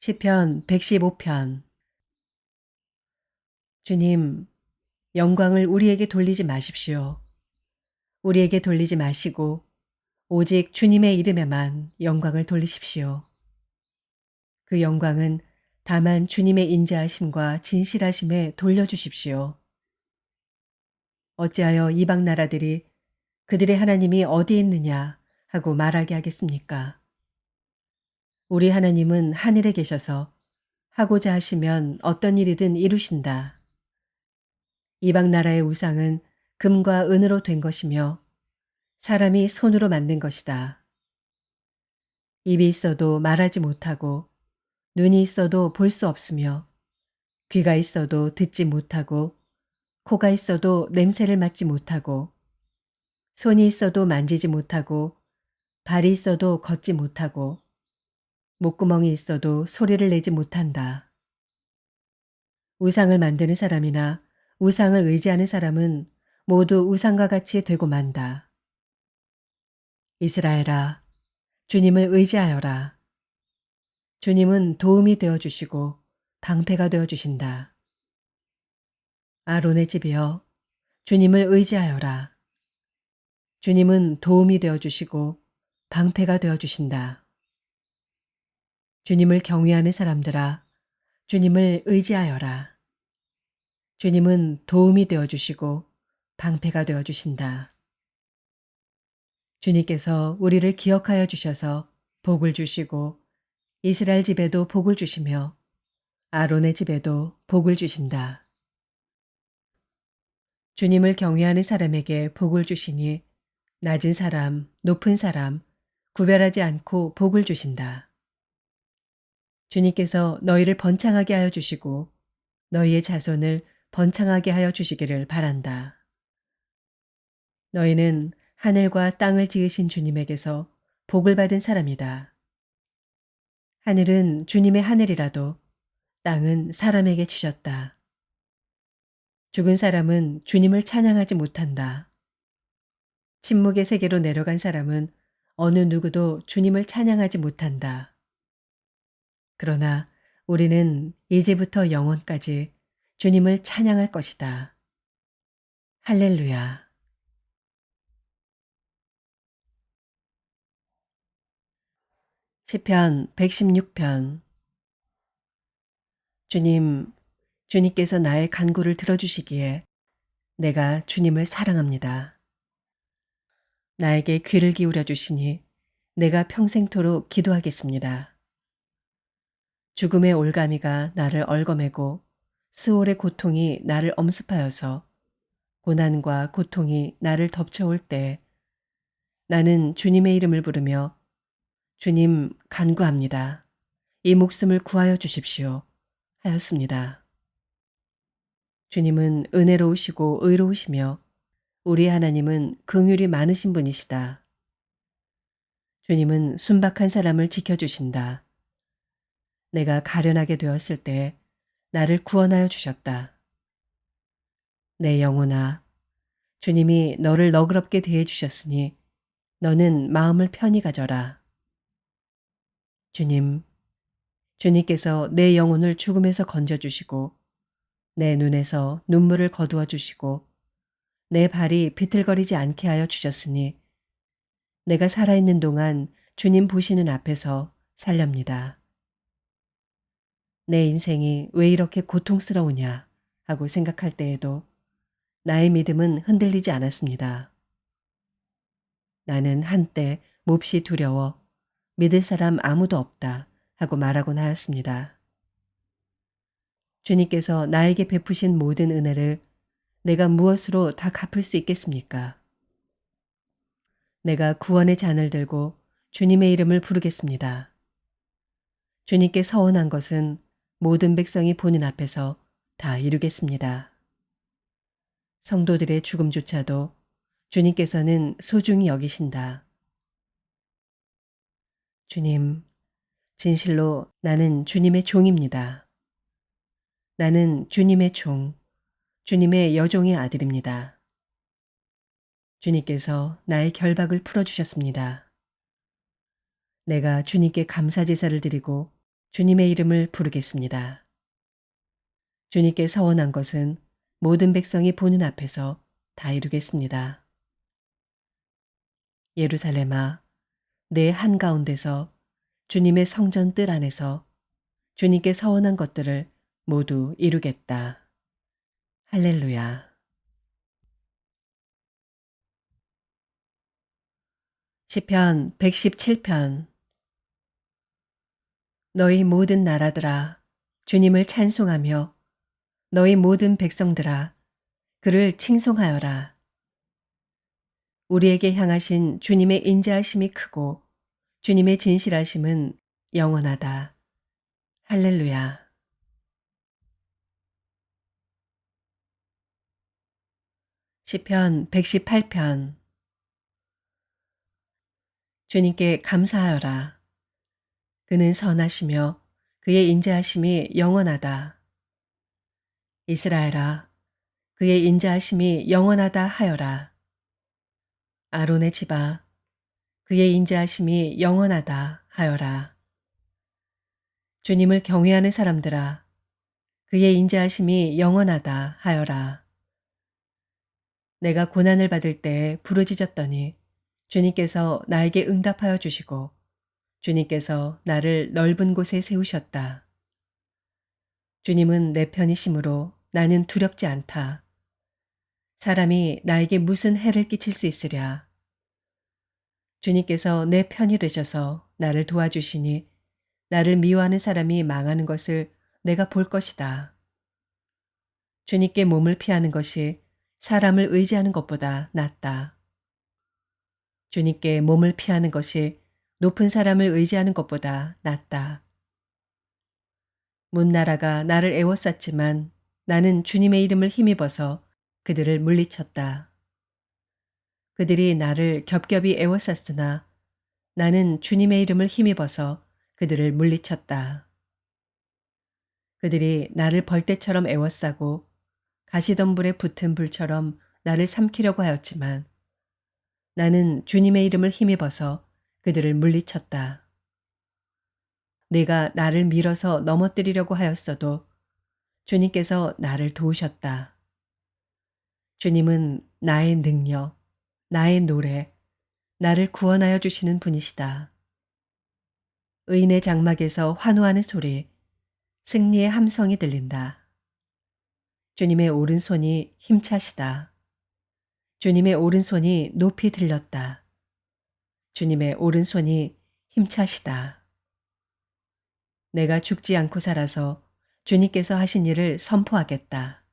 시편 115편. 주님, 영광을 우리에게 돌리지 마십시오. 우리에게 돌리지 마시고 오직 주님의 이름에만 영광을 돌리십시오. 그 영광은 다만 주님의 인자하심과 진실하심에 돌려주십시오. 어찌하여 이방 나라들이 그들의 하나님이 어디 있느냐 하고 말하게 하겠습니까? 우리 하나님은 하늘에 계셔서 하고자 하시면 어떤 일이든 이루신다. 이방 나라의 우상은 금과 은으로 된 것이며 사람이 손으로 만든 것이다. 입이 있어도 말하지 못하고 눈이 있어도 볼 수 없으며 귀가 있어도 듣지 못하고 코가 있어도 냄새를 맡지 못하고 손이 있어도 만지지 못하고 발이 있어도 걷지 못하고 목구멍이 있어도 소리를 내지 못한다. 우상을 만드는 사람이나 우상을 의지하는 사람은 모두 우상과 같이 되고 만다. 이스라엘아, 주님을 의지하여라. 주님은 도움이 되어주시고 방패가 되어주신다. 아론의 집이여, 주님을 의지하여라. 주님은 도움이 되어주시고 방패가 되어주신다. 주님을 경외하는 사람들아, 주님을 의지하여라. 주님은 도움이 되어주시고 방패가 되어주신다. 주님께서 우리를 기억하여 주셔서 복을 주시고 이스라엘 집에도 복을 주시며 아론의 집에도 복을 주신다. 주님을 경외하는 사람에게 복을 주시니 낮은 사람, 높은 사람, 구별하지 않고 복을 주신다. 주님께서 너희를 번창하게 하여 주시고 너희의 자손을 번창하게 하여 주시기를 바란다. 너희는 하늘과 땅을 지으신 주님에게서 복을 받은 사람이다. 하늘은 주님의 하늘이라도 땅은 사람에게 주셨다. 죽은 사람은 주님을 찬양하지 못한다. 침묵의 세계로 내려간 사람은 어느 누구도 주님을 찬양하지 못한다. 그러나 우리는 이제부터 영원까지 주님을 찬양할 것이다. 할렐루야. 시편 116편. 주님, 주님께서 나의 간구를 들어주시기에 내가 주님을 사랑합니다. 나에게 귀를 기울여 주시니 내가 평생토록 기도하겠습니다. 죽음의 올가미가 나를 얽어매고 스올의 고통이 나를 엄습하여서 고난과 고통이 나를 덮쳐올 때 나는 주님의 이름을 부르며 주님 간구합니다. 이 목숨을 구하여 주십시오. 하였습니다. 주님은 은혜로우시고 의로우시며 우리 하나님은 긍휼이 많으신 분이시다. 주님은 순박한 사람을 지켜주신다. 내가 가련하게 되었을 때 나를 구원하여 주셨다. 내 영혼아, 주님이 너를 너그럽게 대해 주셨으니 너는 마음을 편히 가져라. 주님, 주님께서 내 영혼을 죽음에서 건져주시고 내 눈에서 눈물을 거두어 주시고 내 발이 비틀거리지 않게 하여 주셨으니 내가 살아있는 동안 주님 보시는 앞에서 살렵니다. 내 인생이 왜 이렇게 고통스러우냐 하고 생각할 때에도 나의 믿음은 흔들리지 않았습니다. 나는 한때 몹시 두려워 믿을 사람 아무도 없다 하고 말하곤 하였습니다. 주님께서 나에게 베푸신 모든 은혜를 내가 무엇으로 다 갚을 수 있겠습니까? 내가 구원의 잔을 들고 주님의 이름을 부르겠습니다. 주님께 서원한 것은 모든 백성이 보는 앞에서 다 이루겠습니다. 성도들의 죽음조차도 주님께서는 소중히 여기신다. 주님, 진실로 나는 주님의 종입니다. 나는 주님의 종, 주님의 여종의 아들입니다. 주님께서 나의 결박을 풀어주셨습니다. 내가 주님께 감사제사를 드리고 주님의 이름을 부르겠습니다. 주님께 서원한 것은 모든 백성이 보는 앞에서 다 이루겠습니다. 예루살렘아, 내 한가운데서 주님의 성전 뜰 안에서 주님께 서원한 것들을 모두 이루겠다. 할렐루야. 시편 117편. 너희 모든 나라들아 주님을 찬송하며 너희 모든 백성들아 그를 칭송하여라. 우리에게 향하신 주님의 인자하심이 크고 주님의 진실하심은 영원하다. 할렐루야. 시편 118편. 주님께 감사하여라. 그는 선하시며 그의 인자하심이 영원하다. 이스라엘아, 그의 인자하심이 영원하다 하여라. 아론의 집아, 그의 인자하심이 영원하다 하여라. 주님을 경외하는 사람들아, 그의 인자하심이 영원하다 하여라. 내가 고난을 받을 때 부르짖었더니 주님께서 나에게 응답하여 주시고 주님께서 나를 넓은 곳에 세우셨다. 주님은 내 편이시므로 나는 두렵지 않다. 사람이 나에게 무슨 해를 끼칠 수 있으랴. 주님께서 내 편이 되셔서 나를 도와주시니 나를 미워하는 사람이 망하는 것을 내가 볼 것이다. 주님께 몸을 피하는 것이 사람을 의지하는 것보다 낫다. 주님께 몸을 피하는 것이 높은 사람을 의지하는 것보다 낫다. 문나라가 나를 애워쌌지만 나는 주님의 이름을 힘입어서 그들을 물리쳤다. 그들이 나를 겹겹이 애워쌌으나 나는 주님의 이름을 힘입어서 그들을 물리쳤다. 그들이 나를 벌떼처럼 애워싸고 가시덤불에 붙은 불처럼 나를 삼키려고 하였지만 나는 주님의 이름을 힘입어서 그들을 물리쳤다. 내가 나를 밀어서 넘어뜨리려고 하였어도 주님께서 나를 도우셨다. 주님은 나의 능력, 나의 노래, 나를 구원하여 주시는 분이시다. 의인의 장막에서 환호하는 소리, 승리의 함성이 들린다. 주님의 오른손이 힘차시다. 주님의 오른손이 높이 들렸다. 주님의 오른손이 힘차시다. 내가 죽지 않고 살아서 주님께서 하신 일을 선포하겠다.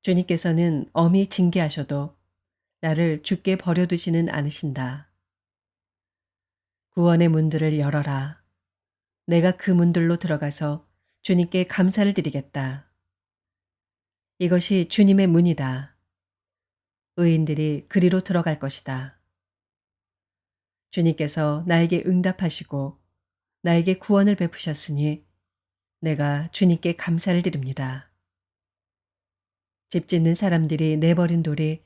주님께서는 엄히 징계하셔도 나를 죽게 버려두지는 않으신다. 구원의 문들을 열어라. 내가 그 문들로 들어가서 주님께 감사를 드리겠다. 이것이 주님의 문이다. 의인들이 그리로 들어갈 것이다. 주님께서 나에게 응답하시고 나에게 구원을 베푸셨으니 내가 주님께 감사를 드립니다. 집 짓는 사람들이 내버린 돌이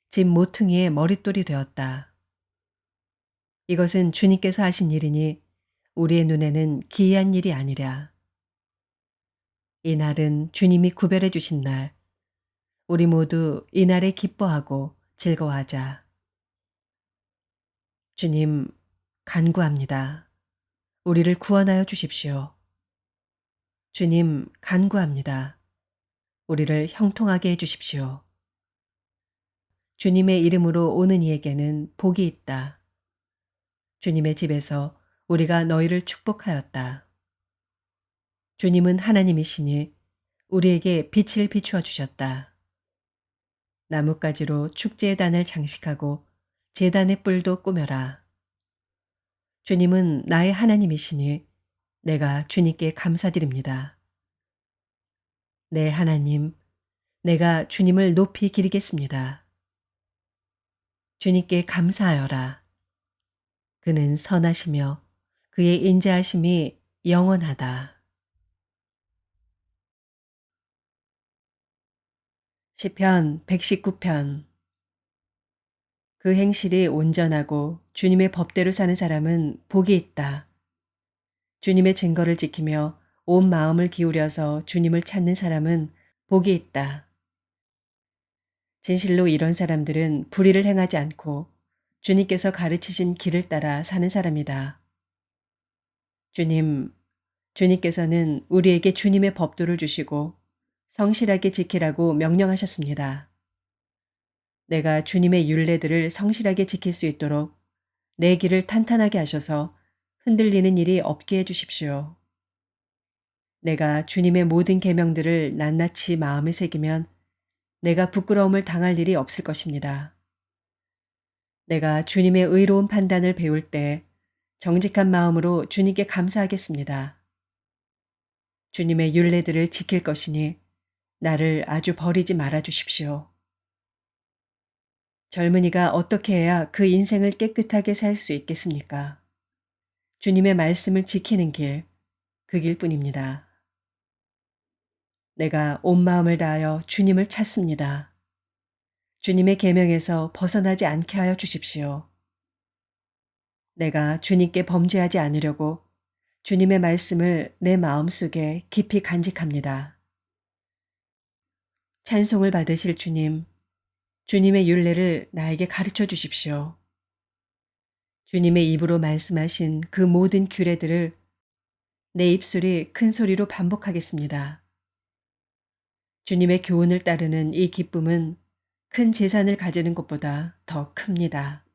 집 모퉁이의 머릿돌이 되었다. 이것은 주님께서 하신 일이니 우리의 눈에는 기이한 일이 아니랴. 이 날은 주님이 구별해 주신 날, 우리 모두 이 날에 기뻐하고 즐거워하자. 주님, 간구합니다. 우리를 구원하여 주십시오. 주님, 간구합니다. 우리를 형통하게 해 주십시오. 주님의 이름으로 오는 이에게는 복이 있다. 주님의 집에서 우리가 너희를 축복하였다. 주님은 하나님이시니 우리에게 빛을 비추어 주셨다. 나뭇가지로 축제의 단을 장식하고 제단의 뿔도 꾸며라. 주님은 나의 하나님이시니 내가 주님께 감사드립니다. 내 하나님, 내가 주님을 높이 기리겠습니다. 주님께 감사하여라. 그는 선하시며 그의 인자하심이 영원하다. 시편 119편. 그 행실이 온전하고 주님의 법대로 사는 사람은 복이 있다. 주님의 증거를 지키며 온 마음을 기울여서 주님을 찾는 사람은 복이 있다. 진실로 이런 사람들은 불의를 행하지 않고 주님께서 가르치신 길을 따라 사는 사람이다. 주님께서는 우리에게 주님의 법도를 주시고 성실하게 지키라고 명령하셨습니다. 내가 주님의 율례들을 성실하게 지킬 수 있도록 내 길을 탄탄하게 하셔서 흔들리는 일이 없게 해 주십시오. 내가 주님의 모든 계명들을 낱낱이 마음에 새기면 내가 부끄러움을 당할 일이 없을 것입니다. 내가 주님의 의로운 판단을 배울 때 정직한 마음으로 주님께 감사하겠습니다. 주님의 율례들을 지킬 것이니 나를 아주 버리지 말아 주십시오. 젊은이가 어떻게 해야 그 인생을 깨끗하게 살 수 있겠습니까? 주님의 말씀을 지키는 길, 그 길뿐입니다. 내가 온 마음을 다하여 주님을 찾습니다. 주님의 계명에서 벗어나지 않게 하여 주십시오. 내가 주님께 범죄하지 않으려고 주님의 말씀을 내 마음속에 깊이 간직합니다. 찬송을 받으실 주님, 주님의 율례를 나에게 가르쳐 주십시오. 주님의 입으로 말씀하신 그 모든 규례들을 내 입술이 큰 소리로 반복하겠습니다. 주님의 교훈을 따르는 이 기쁨은 큰 재산을 가지는 것보다 더 큽니다.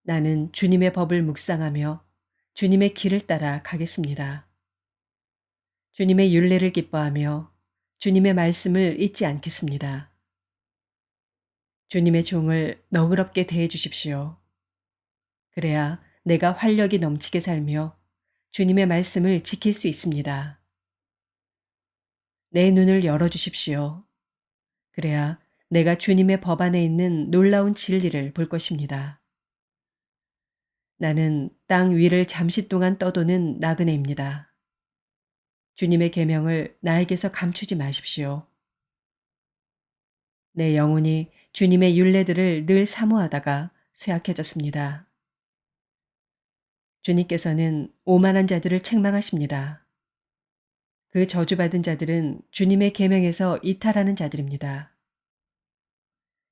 나는 주님의 법을 묵상하며 주님의 길을 따라 가겠습니다. 주님의 율례를 기뻐하며 주님의 말씀을 잊지 않겠습니다. 주님의 종을 너그럽게 대해 주십시오. 그래야 내가 활력이 넘치게 살며 주님의 말씀을 지킬 수 있습니다. 내 눈을 열어주십시오. 그래야 내가 주님의 법 안에 있는 놀라운 진리를 볼 것입니다. 나는 땅 위를 잠시 동안 떠도는 나그네입니다. 주님의 계명을 나에게서 감추지 마십시오. 내 영혼이 주님의 율례들을 늘 사모하다가 쇠약해졌습니다. 주님께서는 오만한 자들을 책망하십니다. 그 저주받은 자들은 주님의 계명에서 이탈하는 자들입니다.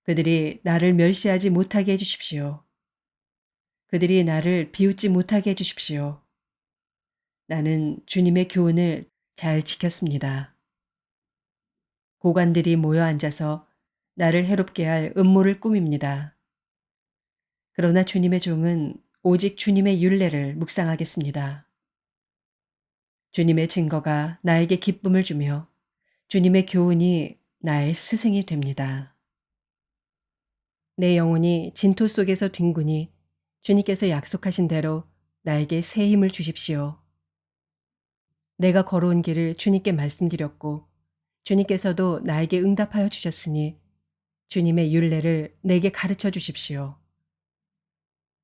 그들이 나를 멸시하지 못하게 해주십시오. 그들이 나를 비웃지 못하게 해주십시오. 나는 주님의 교훈을 잘 지켰습니다. 고관들이 모여 앉아서 나를 해롭게 할 음모를 꾸밉니다. 그러나 주님의 종은 오직 주님의 율례를 묵상하겠습니다. 주님의 증거가 나에게 기쁨을 주며 주님의 교훈이 나의 스승이 됩니다. 내 영혼이 진토 속에서 뒹구니 주님께서 약속하신 대로 나에게 새 힘을 주십시오. 내가 걸어온 길을 주님께 말씀드렸고 주님께서도 나에게 응답하여 주셨으니 주님의 율례를 내게 가르쳐 주십시오.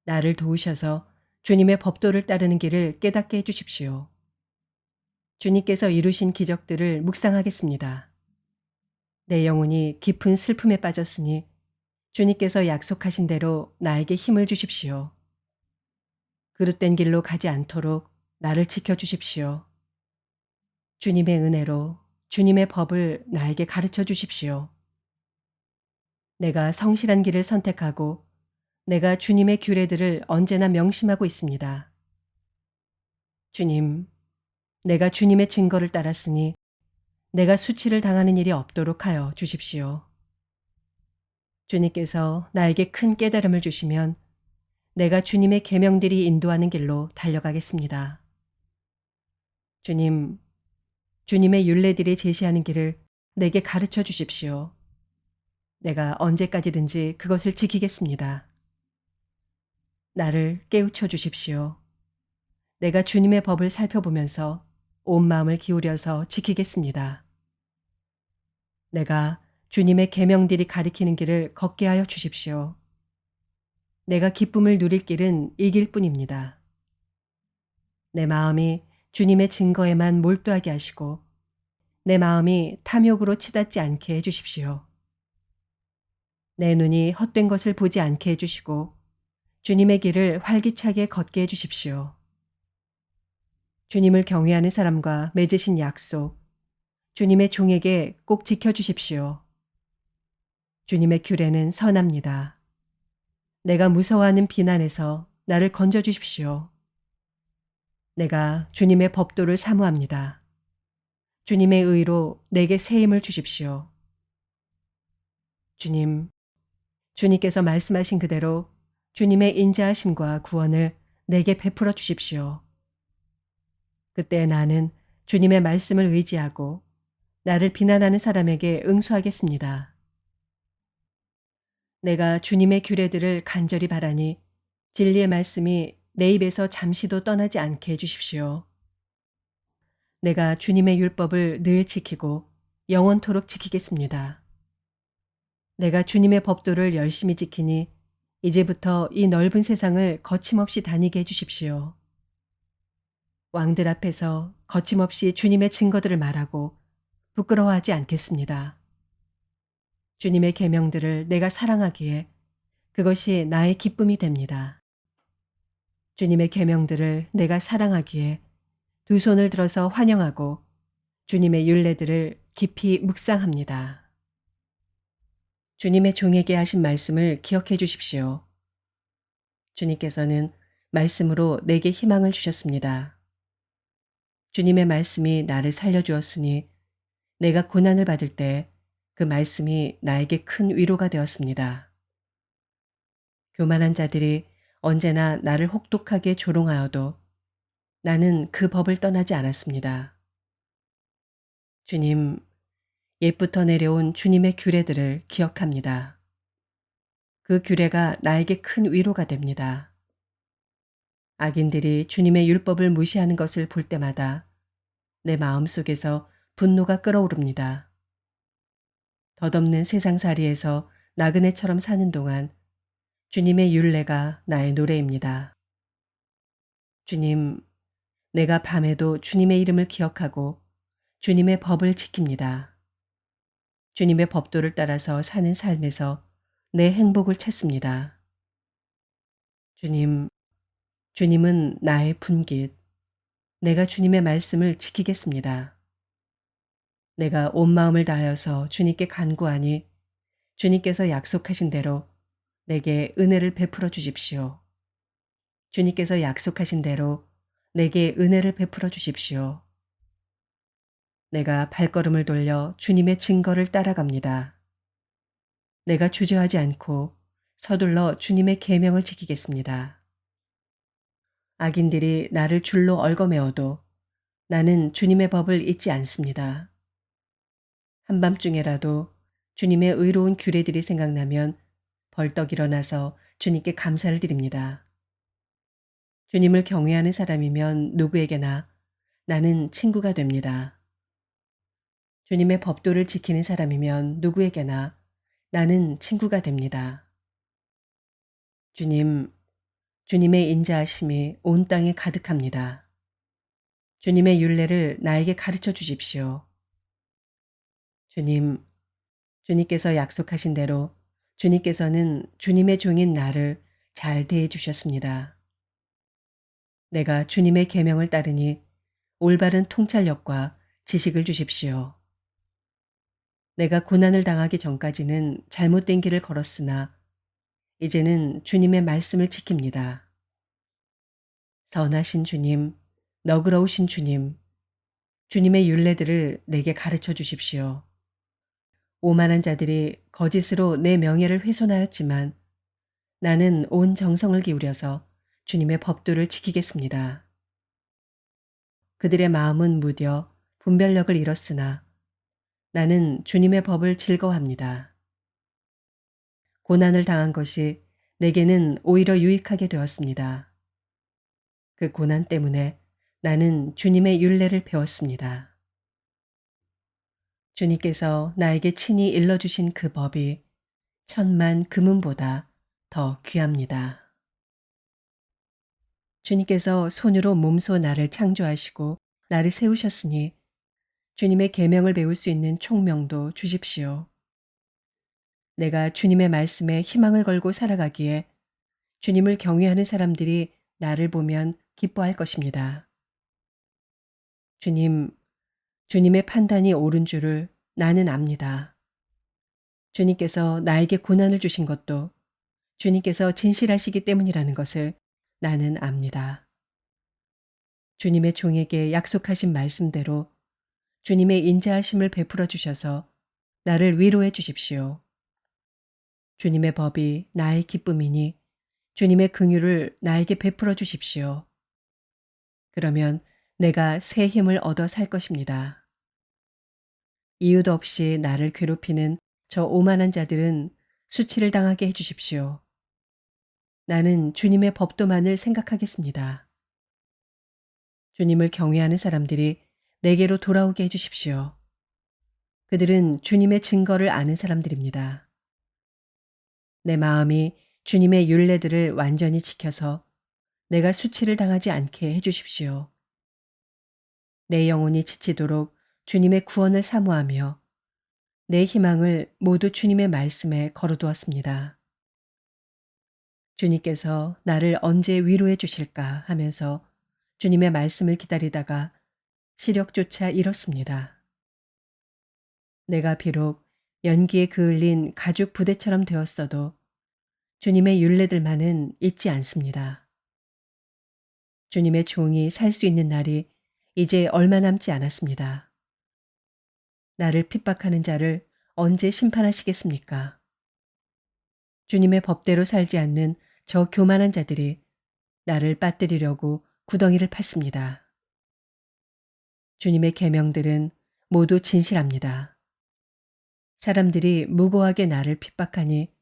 나를 도우셔서 주님의 법도를 따르는 길을 깨닫게 해 주십시오. 주님께서 이루신 기적들을 묵상하겠습니다. 내 영혼이 깊은 슬픔에 빠졌으니 주님께서 약속하신 대로 나에게 힘을 주십시오. 그릇된 길로 가지 않도록 나를 지켜주십시오. 주님의 은혜로 주님의 법을 나에게 가르쳐 주십시오. 내가 성실한 길을 선택하고 내가 주님의 규례들을 언제나 명심하고 있습니다. 주님, 내가 주님의 증거를 따랐으니 내가 수치를 당하는 일이 없도록 하여 주십시오. 주님께서 나에게 큰 깨달음을 주시면 내가 주님의 계명들이 인도하는 길로 달려가겠습니다. 주님, 주님의 율례들이 제시하는 길을 내게 가르쳐 주십시오. 내가 언제까지든지 그것을 지키겠습니다. 나를 깨우쳐 주십시오. 내가 주님의 법을 살펴보면서 온 마음을 기울여서 지키겠습니다. 내가 주님의 계명들이 가리키는 길을 걷게 하여 주십시오. 내가 기쁨을 누릴 길은 이 길뿐입니다. 내 마음이 주님의 증거에만 몰두하게 하시고 내 마음이 탐욕으로 치닫지 않게 해주십시오. 내 눈이 헛된 것을 보지 않게 해주시고 주님의 길을 활기차게 걷게 해주십시오. 주님을 경외하는 사람과 맺으신 약속, 주님의 종에게 꼭 지켜주십시오. 주님의 규례는 선합니다. 내가 무서워하는 비난에서 나를 건져주십시오. 내가 주님의 법도를 사모합니다. 주님의 의로 내게 새 힘을 주십시오. 주님, 주님께서 말씀하신 그대로 주님의 인자하심과 구원을 내게 베풀어 주십시오. 그때 나는 주님의 말씀을 의지하고 나를 비난하는 사람에게 응수하겠습니다. 내가 주님의 규례들을 간절히 바라니 진리의 말씀이 내 입에서 잠시도 떠나지 않게 해주십시오. 내가 주님의 율법을 늘 지키고 영원토록 지키겠습니다. 내가 주님의 법도를 열심히 지키니 이제부터 이 넓은 세상을 거침없이 다니게 해주십시오. 왕들 앞에서 거침없이 주님의 증거들을 말하고 부끄러워하지 않겠습니다. 주님의 계명들을 내가 사랑하기에 그것이 나의 기쁨이 됩니다. 주님의 계명들을 내가 사랑하기에 두 손을 들어서 환영하고 주님의 율례들을 깊이 묵상합니다. 주님의 종에게 하신 말씀을 기억해 주십시오. 주님께서는 말씀으로 내게 희망을 주셨습니다. 주님의 말씀이 나를 살려주었으니 내가 고난을 받을 때 그 말씀이 나에게 큰 위로가 되었습니다. 교만한 자들이 언제나 나를 혹독하게 조롱하여도 나는 그 법을 떠나지 않았습니다. 주님, 옛부터 내려온 주님의 규례들을 기억합니다. 그 규례가 나에게 큰 위로가 됩니다. 악인들이 주님의 율법을 무시하는 것을 볼 때마다 내 마음속에서 분노가 끓어오릅니다. 덧없는 세상살이에서 나그네처럼 사는 동안 주님의 율례가 나의 노래입니다. 주님, 내가 밤에도 주님의 이름을 기억하고 주님의 법을 지킵니다. 주님의 법도를 따라서 사는 삶에서 내 행복을 찾습니다. 주님, 주님은 나의 분깃. 내가 주님의 말씀을 지키겠습니다. 내가 온 마음을 다하여서 주님께 간구하니 주님께서 약속하신 대로 내게 은혜를 베풀어 주십시오. 주님께서 약속하신 대로 내게 은혜를 베풀어 주십시오. 내가 발걸음을 돌려 주님의 증거를 따라갑니다. 내가 주저하지 않고 서둘러 주님의 계명을 지키겠습니다. 악인들이 나를 줄로 얽어매어도 나는 주님의 법을 잊지 않습니다. 한밤중에라도 주님의 의로운 규례들이 생각나면 벌떡 일어나서 주님께 감사를 드립니다. 주님을 경외하는 사람이면 누구에게나 나는 친구가 됩니다. 주님의 법도를 지키는 사람이면 누구에게나 나는 친구가 됩니다. 주님, 주님의 인자하심이 온 땅에 가득합니다. 주님의 율례를 나에게 가르쳐 주십시오. 주님, 주님께서 약속하신 대로 주님께서는 주님의 종인 나를 잘 대해 주셨습니다. 내가 주님의 계명을 따르니 올바른 통찰력과 지식을 주십시오. 내가 고난을 당하기 전까지는 잘못된 길을 걸었으나 이제는 주님의 말씀을 지킵니다. 선하신 주님, 너그러우신 주님, 주님의 율례들을 내게 가르쳐 주십시오. 오만한 자들이 거짓으로 내 명예를 훼손하였지만 나는 온 정성을 기울여서 주님의 법도를 지키겠습니다. 그들의 마음은 무뎌 분별력을 잃었으나 나는 주님의 법을 즐거워합니다. 고난을 당한 것이 내게는 오히려 유익하게 되었습니다. 그 고난 때문에 나는 주님의 율례를 배웠습니다. 주님께서 나에게 친히 일러주신 그 법이 천만 금은보다 더 귀합니다. 주님께서 손으로 몸소 나를 창조하시고 나를 세우셨으니 주님의 계명을 배울 수 있는 총명도 주십시오. 내가 주님의 말씀에 희망을 걸고 살아가기에 주님을 경외하는 사람들이 나를 보면 기뻐할 것입니다. 주님, 주님의 판단이 옳은 줄을 나는 압니다. 주님께서 나에게 고난을 주신 것도 주님께서 진실하시기 때문이라는 것을 나는 압니다. 주님의 종에게 약속하신 말씀대로 주님의 인자하심을 베풀어 주셔서 나를 위로해 주십시오. 주님의 법이 나의 기쁨이니 주님의 긍휼을 나에게 베풀어 주십시오. 그러면 내가 새 힘을 얻어 살 것입니다. 이유도 없이 나를 괴롭히는 저 오만한 자들은 수치를 당하게 해 주십시오. 나는 주님의 법도만을 생각하겠습니다. 주님을 경외하는 사람들이 내게로 돌아오게 해 주십시오. 그들은 주님의 증거를 아는 사람들입니다. 내 마음이 주님의 율례들을 완전히 지켜서 내가 수치를 당하지 않게 해 주십시오. 내 영혼이 지치도록 주님의 구원을 사모하며 내 희망을 모두 주님의 말씀에 걸어두었습니다. 주님께서 나를 언제 위로해 주실까 하면서 주님의 말씀을 기다리다가 시력조차 잃었습니다. 내가 비록 연기에 그을린 가죽 부대처럼 되었어도 주님의 율례들만은 잊지 않습니다. 주님의 종이 살 수 있는 날이 이제 얼마 남지 않았습니다. 나를 핍박하는 자를 언제 심판하시겠습니까? 주님의 법대로 살지 않는 저 교만한 자들이 나를 빠뜨리려고 구덩이를 팠습니다. 주님의 계명들은 모두 진실합니다. 사람들이 무고하게 나를 핍박하니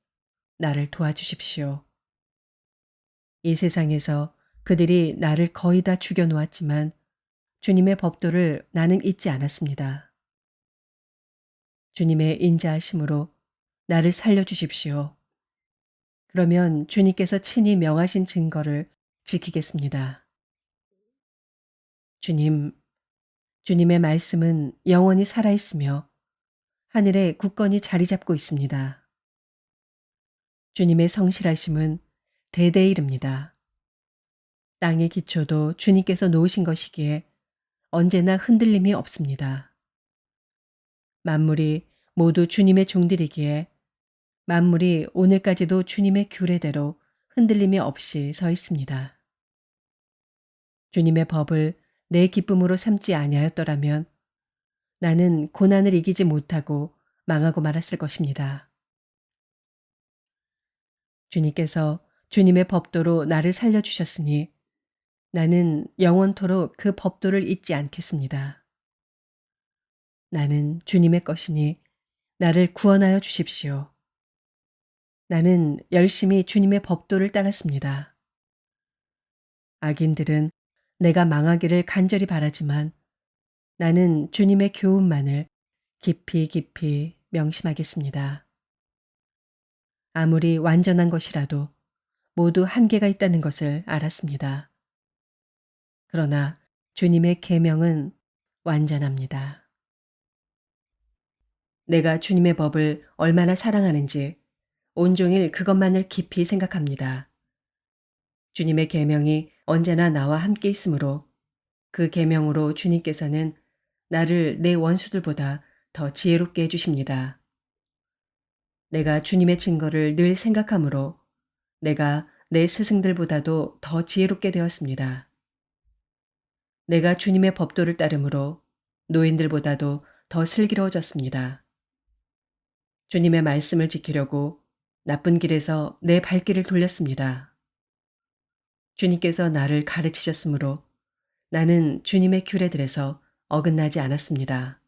나를 도와주십시오. 이 세상에서 그들이 나를 거의 다 죽여놓았지만 주님의 법도를 나는 잊지 않았습니다. 주님의 인자하심으로 나를 살려주십시오. 그러면 주님께서 친히 명하신 증거를 지키겠습니다. 주님, 주님의 말씀은 영원히 살아있으며 하늘에 굳건히 자리 잡고 있습니다. 주님의 성실하심은 대대에 이릅니다. 땅의 기초도 주님께서 놓으신 것이기에 언제나 흔들림이 없습니다. 만물이 모두 주님의 종들이기에 만물이 오늘까지도 주님의 규례대로 흔들림이 없이 서 있습니다. 주님의 법을 내 기쁨으로 삼지 아니하였더라면 나는 고난을 이기지 못하고 망하고 말았을 것입니다. 주님께서 주님의 법도로 나를 살려주셨으니 나는 영원토록 그 법도를 잊지 않겠습니다. 나는 주님의 것이니 나를 구원하여 주십시오. 나는 열심히 주님의 법도를 따랐습니다. 악인들은 내가 망하기를 간절히 바라지만 나는 주님의 교훈만을 깊이 깊이 명심하겠습니다. 아무리 완전한 것이라도 모두 한계가 있다는 것을 알았습니다. 그러나 주님의 계명은 완전합니다. 내가 주님의 법을 얼마나 사랑하는지 온종일 그것만을 깊이 생각합니다. 주님의 계명이 언제나 나와 함께 있으므로 그 계명으로 주님께서는 나를 내 원수들보다 더 지혜롭게 해주십니다. 내가 주님의 증거를 늘 생각하므로 내가 내 스승들보다도 더 지혜롭게 되었습니다. 내가 주님의 법도를 따르므로 노인들보다도 더 슬기로워졌습니다. 주님의 말씀을 지키려고 나쁜 길에서 내 발길을 돌렸습니다. 주님께서 나를 가르치셨으므로 나는 주님의 규례들에서 어긋나지 않았습니다.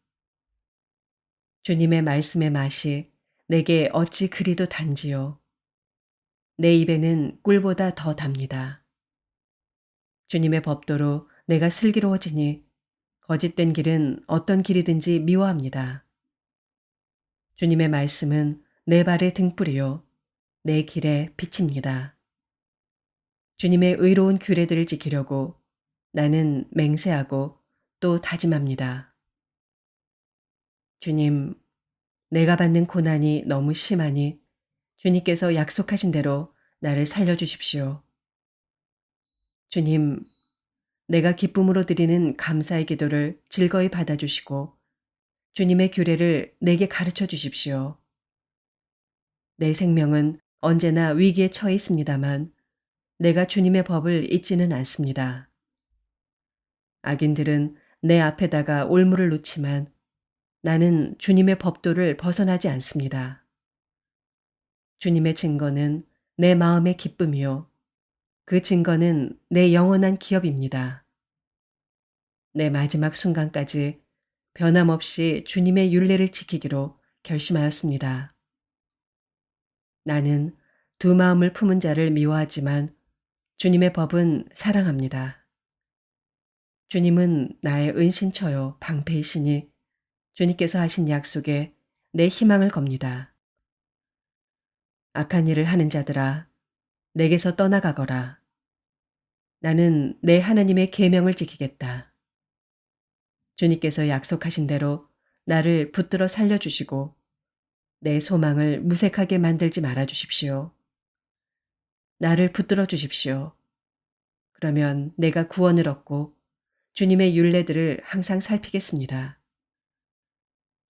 주님의 말씀의 맛이 내게 어찌 그리도 단지요. 내 입에는 꿀보다 더 답니다. 주님의 법도로 내가 슬기로워지니 거짓된 길은 어떤 길이든지 미워합니다. 주님의 말씀은 내 발의 등불이요 내 길의 빛입니다. 주님의 의로운 규례들을 지키려고 나는 맹세하고 또 다짐합니다. 주님, 내가 받는 고난이 너무 심하니 주님께서 약속하신 대로 나를 살려주십시오. 주님, 내가 기쁨으로 드리는 감사의 기도를 즐거이 받아주시고 주님의 규례를 내게 가르쳐 주십시오. 내 생명은 언제나 위기에 처해 있습니다만 내가 주님의 법을 잊지는 않습니다. 악인들은 내 앞에다가 올무를 놓지만 나는 주님의 법도를 벗어나지 않습니다. 주님의 증거는 내 마음의 기쁨이요. 그 증거는 내 영원한 기업입니다. 내 마지막 순간까지 변함없이 주님의 율례를 지키기로 결심하였습니다. 나는 두 마음을 품은 자를 미워하지만 주님의 법은 사랑합니다. 주님은 나의 은신처요 방패이시니 주님께서 하신 약속에 내 희망을 겁니다. 악한 일을 하는 자들아, 내게서 떠나가거라. 나는 내 하나님의 계명을 지키겠다. 주님께서 약속하신 대로 나를 붙들어 살려주시고 내 소망을 무색하게 만들지 말아 주십시오. 나를 붙들어 주십시오. 그러면 내가 구원을 얻고 주님의 율례들을 항상 살피겠습니다.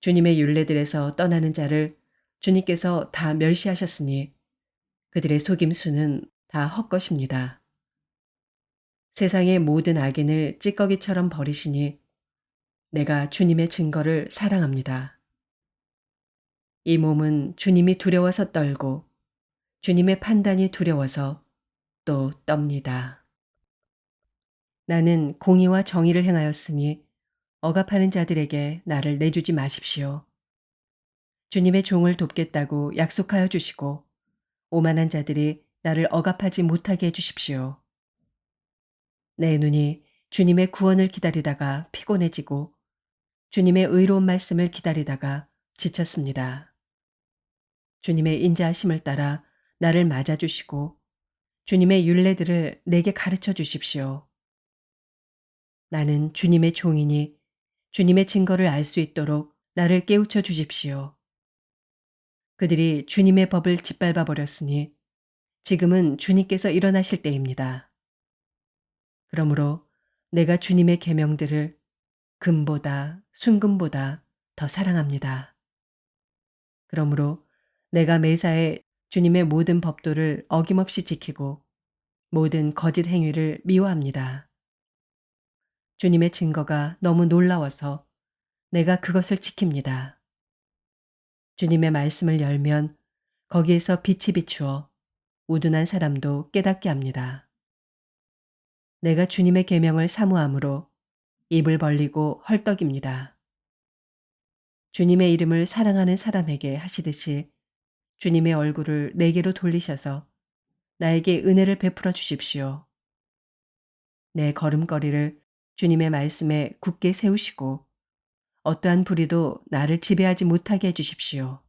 주님의 율례들에서 떠나는 자를 주님께서 다 멸시하셨으니 그들의 속임수는 다 헛것입니다. 세상의 모든 악인을 찌꺼기처럼 버리시니 내가 주님의 증거를 사랑합니다. 이 몸은 주님이 두려워서 떨고 주님의 판단이 두려워서 또 떱니다. 나는 공의와 정의를 행하였으니 억압하는 자들에게 나를 내주지 마십시오. 주님의 종을 돕겠다고 약속하여 주시고 오만한 자들이 나를 억압하지 못하게 해 주십시오. 내 눈이 주님의 구원을 기다리다가 피곤해지고 주님의 의로운 말씀을 기다리다가 지쳤습니다. 주님의 인자하심을 따라 나를 맞아주시고 주님의 율례들을 내게 가르쳐 주십시오. 나는 주님의 종이니 주님의 증거를 알 수 있도록 나를 깨우쳐 주십시오. 그들이 주님의 법을 짓밟아 버렸으니 지금은 주님께서 일어나실 때입니다. 그러므로 내가 주님의 계명들을 금보다 순금보다 더 사랑합니다. 그러므로 내가 매사에 주님의 모든 법도를 어김없이 지키고 모든 거짓 행위를 미워합니다. 주님의 증거가 너무 놀라워서 내가 그것을 지킵니다. 주님의 말씀을 열면 거기에서 빛이 비추어 우둔한 사람도 깨닫게 합니다. 내가 주님의 계명을 사모함으로 입을 벌리고 헐떡입니다. 주님의 이름을 사랑하는 사람에게 하시듯이 주님의 얼굴을 내게로 돌리셔서 나에게 은혜를 베풀어 주십시오. 내 걸음걸이를 주님의 말씀에 굳게 세우시고 어떠한 불의도 나를 지배하지 못하게 해 주십시오.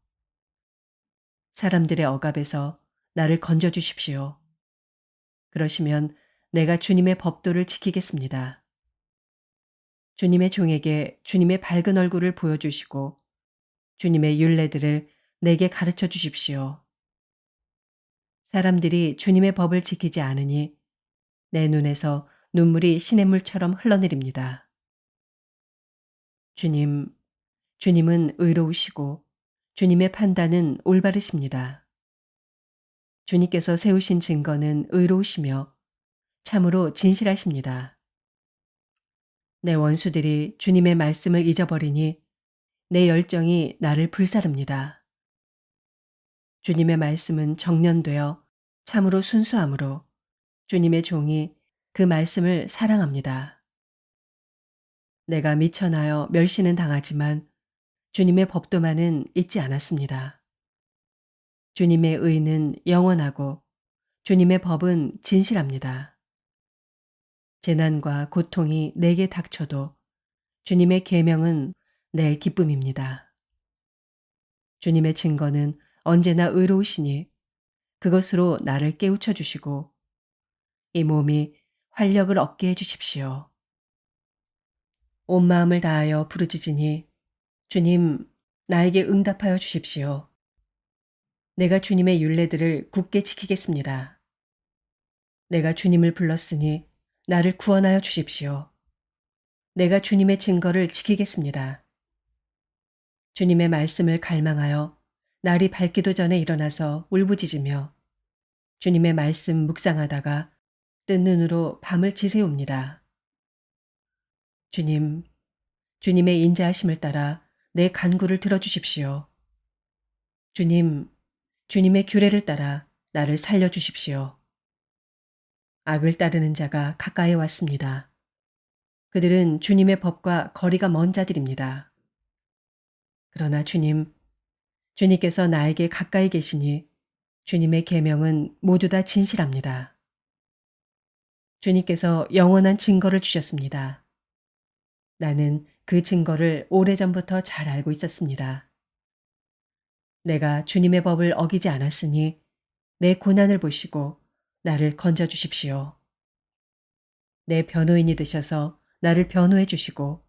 사람들의 억압에서 나를 건져 주십시오. 그러시면 내가 주님의 법도를 지키겠습니다. 주님의 종에게 주님의 밝은 얼굴을 보여주시고 주님의 율례들을 내게 가르쳐 주십시오. 사람들이 주님의 법을 지키지 않으니 내 눈에서 눈물이 시냇물처럼 흘러내립니다. 주님, 주님은 의로우시고 주님의 판단은 올바르십니다. 주님께서 세우신 증거는 의로우시며 참으로 진실하십니다. 내 원수들이 주님의 말씀을 잊어버리니 내 열정이 나를 불사릅니다. 주님의 말씀은 정련되어 참으로 순수함으로 주님의 종이 그 말씀을 사랑합니다. 내가 미천하여 멸시는 당하지만 주님의 법도만은 잊지 않았습니다. 주님의 의는 영원하고 주님의 법은 진실합니다. 재난과 고통이 내게 닥쳐도 주님의 계명은 내 기쁨입니다. 주님의 증거는 언제나 의로우시니 그것으로 나를 깨우쳐 주시고 이 몸이 활력을 얻게 해 주십시오. 온 마음을 다하여 부르짖으니 주님 나에게 응답하여 주십시오. 내가 주님의 율례들을 굳게 지키겠습니다. 내가 주님을 불렀으니 나를 구원하여 주십시오. 내가 주님의 증거를 지키겠습니다. 주님의 말씀을 갈망하여 날이 밝기도 전에 일어나서 울부짖으며 주님의 말씀 묵상하다가 뜬 눈으로 밤을 지새웁니다. 주님, 주님의 인자하심을 따라 내 간구를 들어주십시오. 주님, 주님의 규례를 따라 나를 살려주십시오. 악을 따르는 자가 가까이 왔습니다. 그들은 주님의 법과 거리가 먼 자들입니다. 그러나 주님, 주님께서 나에게 가까이 계시니 주님의 계명은 모두 다 진실합니다. 주님께서 영원한 증거를 주셨습니다. 나는 그 증거를 오래전부터 잘 알고 있었습니다. 내가 주님의 법을 어기지 않았으니 내 고난을 보시고 나를 건져 주십시오. 내 변호인이 되셔서 나를 변호해 주시고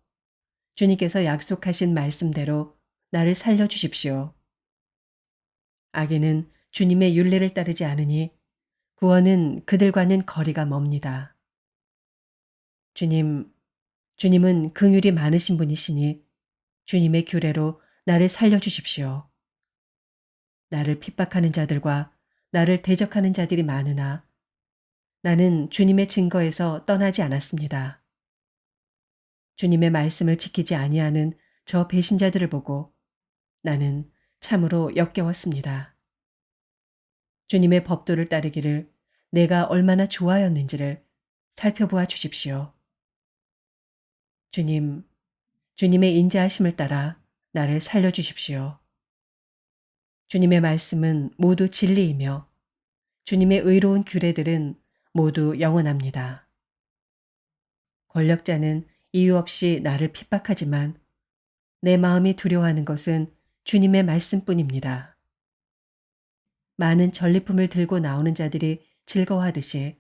주님께서 약속하신 말씀대로 나를 살려 주십시오. 악인은 주님의 율례를 따르지 않으니 구원은 그들과는 거리가 멉니다. 주님, 주님은 긍휼이 많으신 분이시니 주님의 규례로 나를 살려 주십시오. 나를 핍박하는 자들과 나를 대적하는 자들이 많으나 나는 주님의 증거에서 떠나지 않았습니다. 주님의 말씀을 지키지 아니하는 저 배신자들을 보고 나는 참으로 역겨웠습니다. 주님의 법도를 따르기를 내가 얼마나 좋아였는지를 살펴보아 주십시오. 주님, 주님의 인자하심을 따라 나를 살려주십시오. 주님의 말씀은 모두 진리이며 주님의 의로운 규례들은 모두 영원합니다. 권력자는 이유 없이 나를 핍박하지만 내 마음이 두려워하는 것은 주님의 말씀뿐입니다. 많은 전리품을 들고 나오는 자들이 즐거워하듯이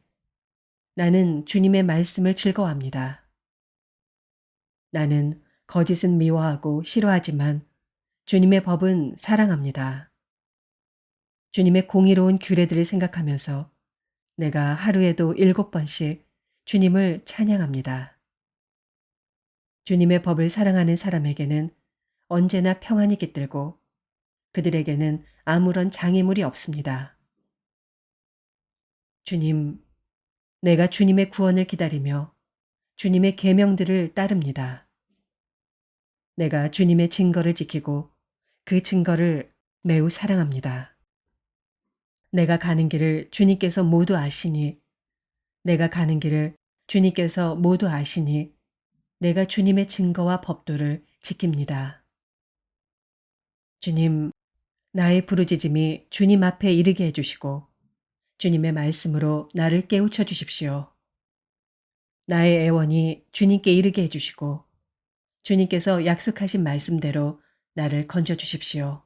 나는 주님의 말씀을 즐거워합니다. 나는 거짓은 미워하고 싫어하지만 주님의 법은 사랑합니다. 주님의 공의로운 규례들을 생각하면서 내가 하루에도 7번씩 주님을 찬양합니다. 주님의 법을 사랑하는 사람에게는 언제나 평안이 깃들고 그들에게는 아무런 장애물이 없습니다. 주님, 내가 주님의 구원을 기다리며 주님의 계명들을 따릅니다. 내가 주님의 증거를 지키고 그 증거를 매우 사랑합니다. 내가 가는 길을 주님께서 모두 아시니 내가 가는 길을 주님께서 모두 아시니 내가 주님의 증거와 법도를 지킵니다. 주님, 나의 부르짖음이 주님 앞에 이르게 해주시고 주님의 말씀으로 나를 깨우쳐 주십시오. 나의 애원이 주님께 이르게 해주시고 주님께서 약속하신 말씀대로 나를 건져주십시오.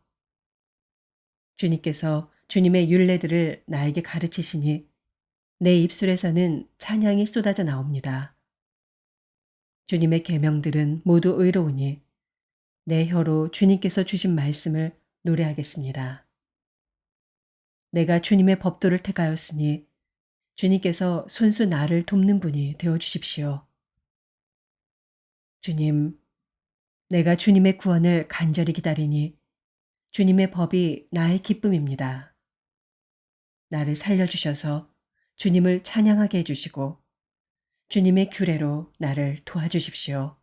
주님께서 주님의 율례들을 나에게 가르치시니 내 입술에서는 찬양이 쏟아져 나옵니다. 주님의 계명들은 모두 의로우니 내 혀로 주님께서 주신 말씀을 노래하겠습니다. 내가 주님의 법도를 택하였으니 주님께서 손수 나를 돕는 분이 되어 주십시오. 주님, 내가 주님의 구원을 간절히 기다리니 주님의 법이 나의 기쁨입니다. 나를 살려주셔서 주님을 찬양하게 해주시고 주님의 규례로 나를 도와주십시오.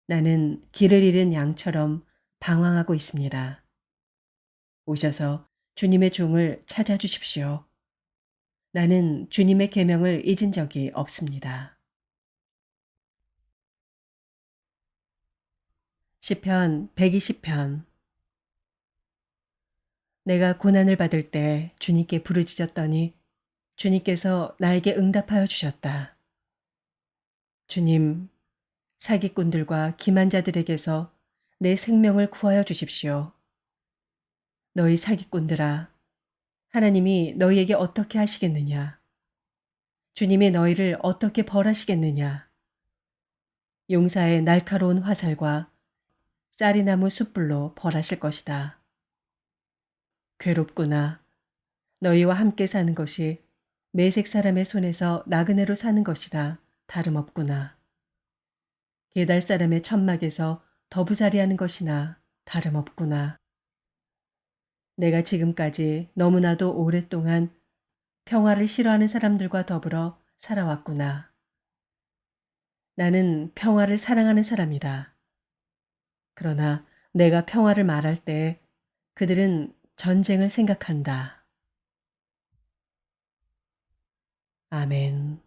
나는 길을 잃은 양처럼 방황하고 있습니다. 오셔서 주님의 종을 찾아주십시오. 나는 주님의 계명을 잊은 적이 없습니다. 시편 120편. 내가 고난을 받을 때 주님께 부르짖었더니 주님께서 나에게 응답하여 주셨다. 주님, 사기꾼들과 기만자들에게서 내 생명을 구하여 주십시오. 너희 사기꾼들아, 하나님이 너희에게 어떻게 하시겠느냐? 주님이 너희를 어떻게 벌하시겠느냐? 용사의 날카로운 화살과 쌀이나무 숯불로 벌하실 것이다. 괴롭구나. 너희와 함께 사는 것이 매색 사람의 손에서 나그네로 사는 것이라 다름없구나. 게달 사람의 천막에서 더부자리하는 것이나 다름없구나. 내가 지금까지 너무나도 오랫동안 평화를 싫어하는 사람들과 더불어 살아왔구나. 나는 평화를 사랑하는 사람이다. 그러나 내가 평화를 말할 때 그들은 전쟁을 생각한다. 아멘.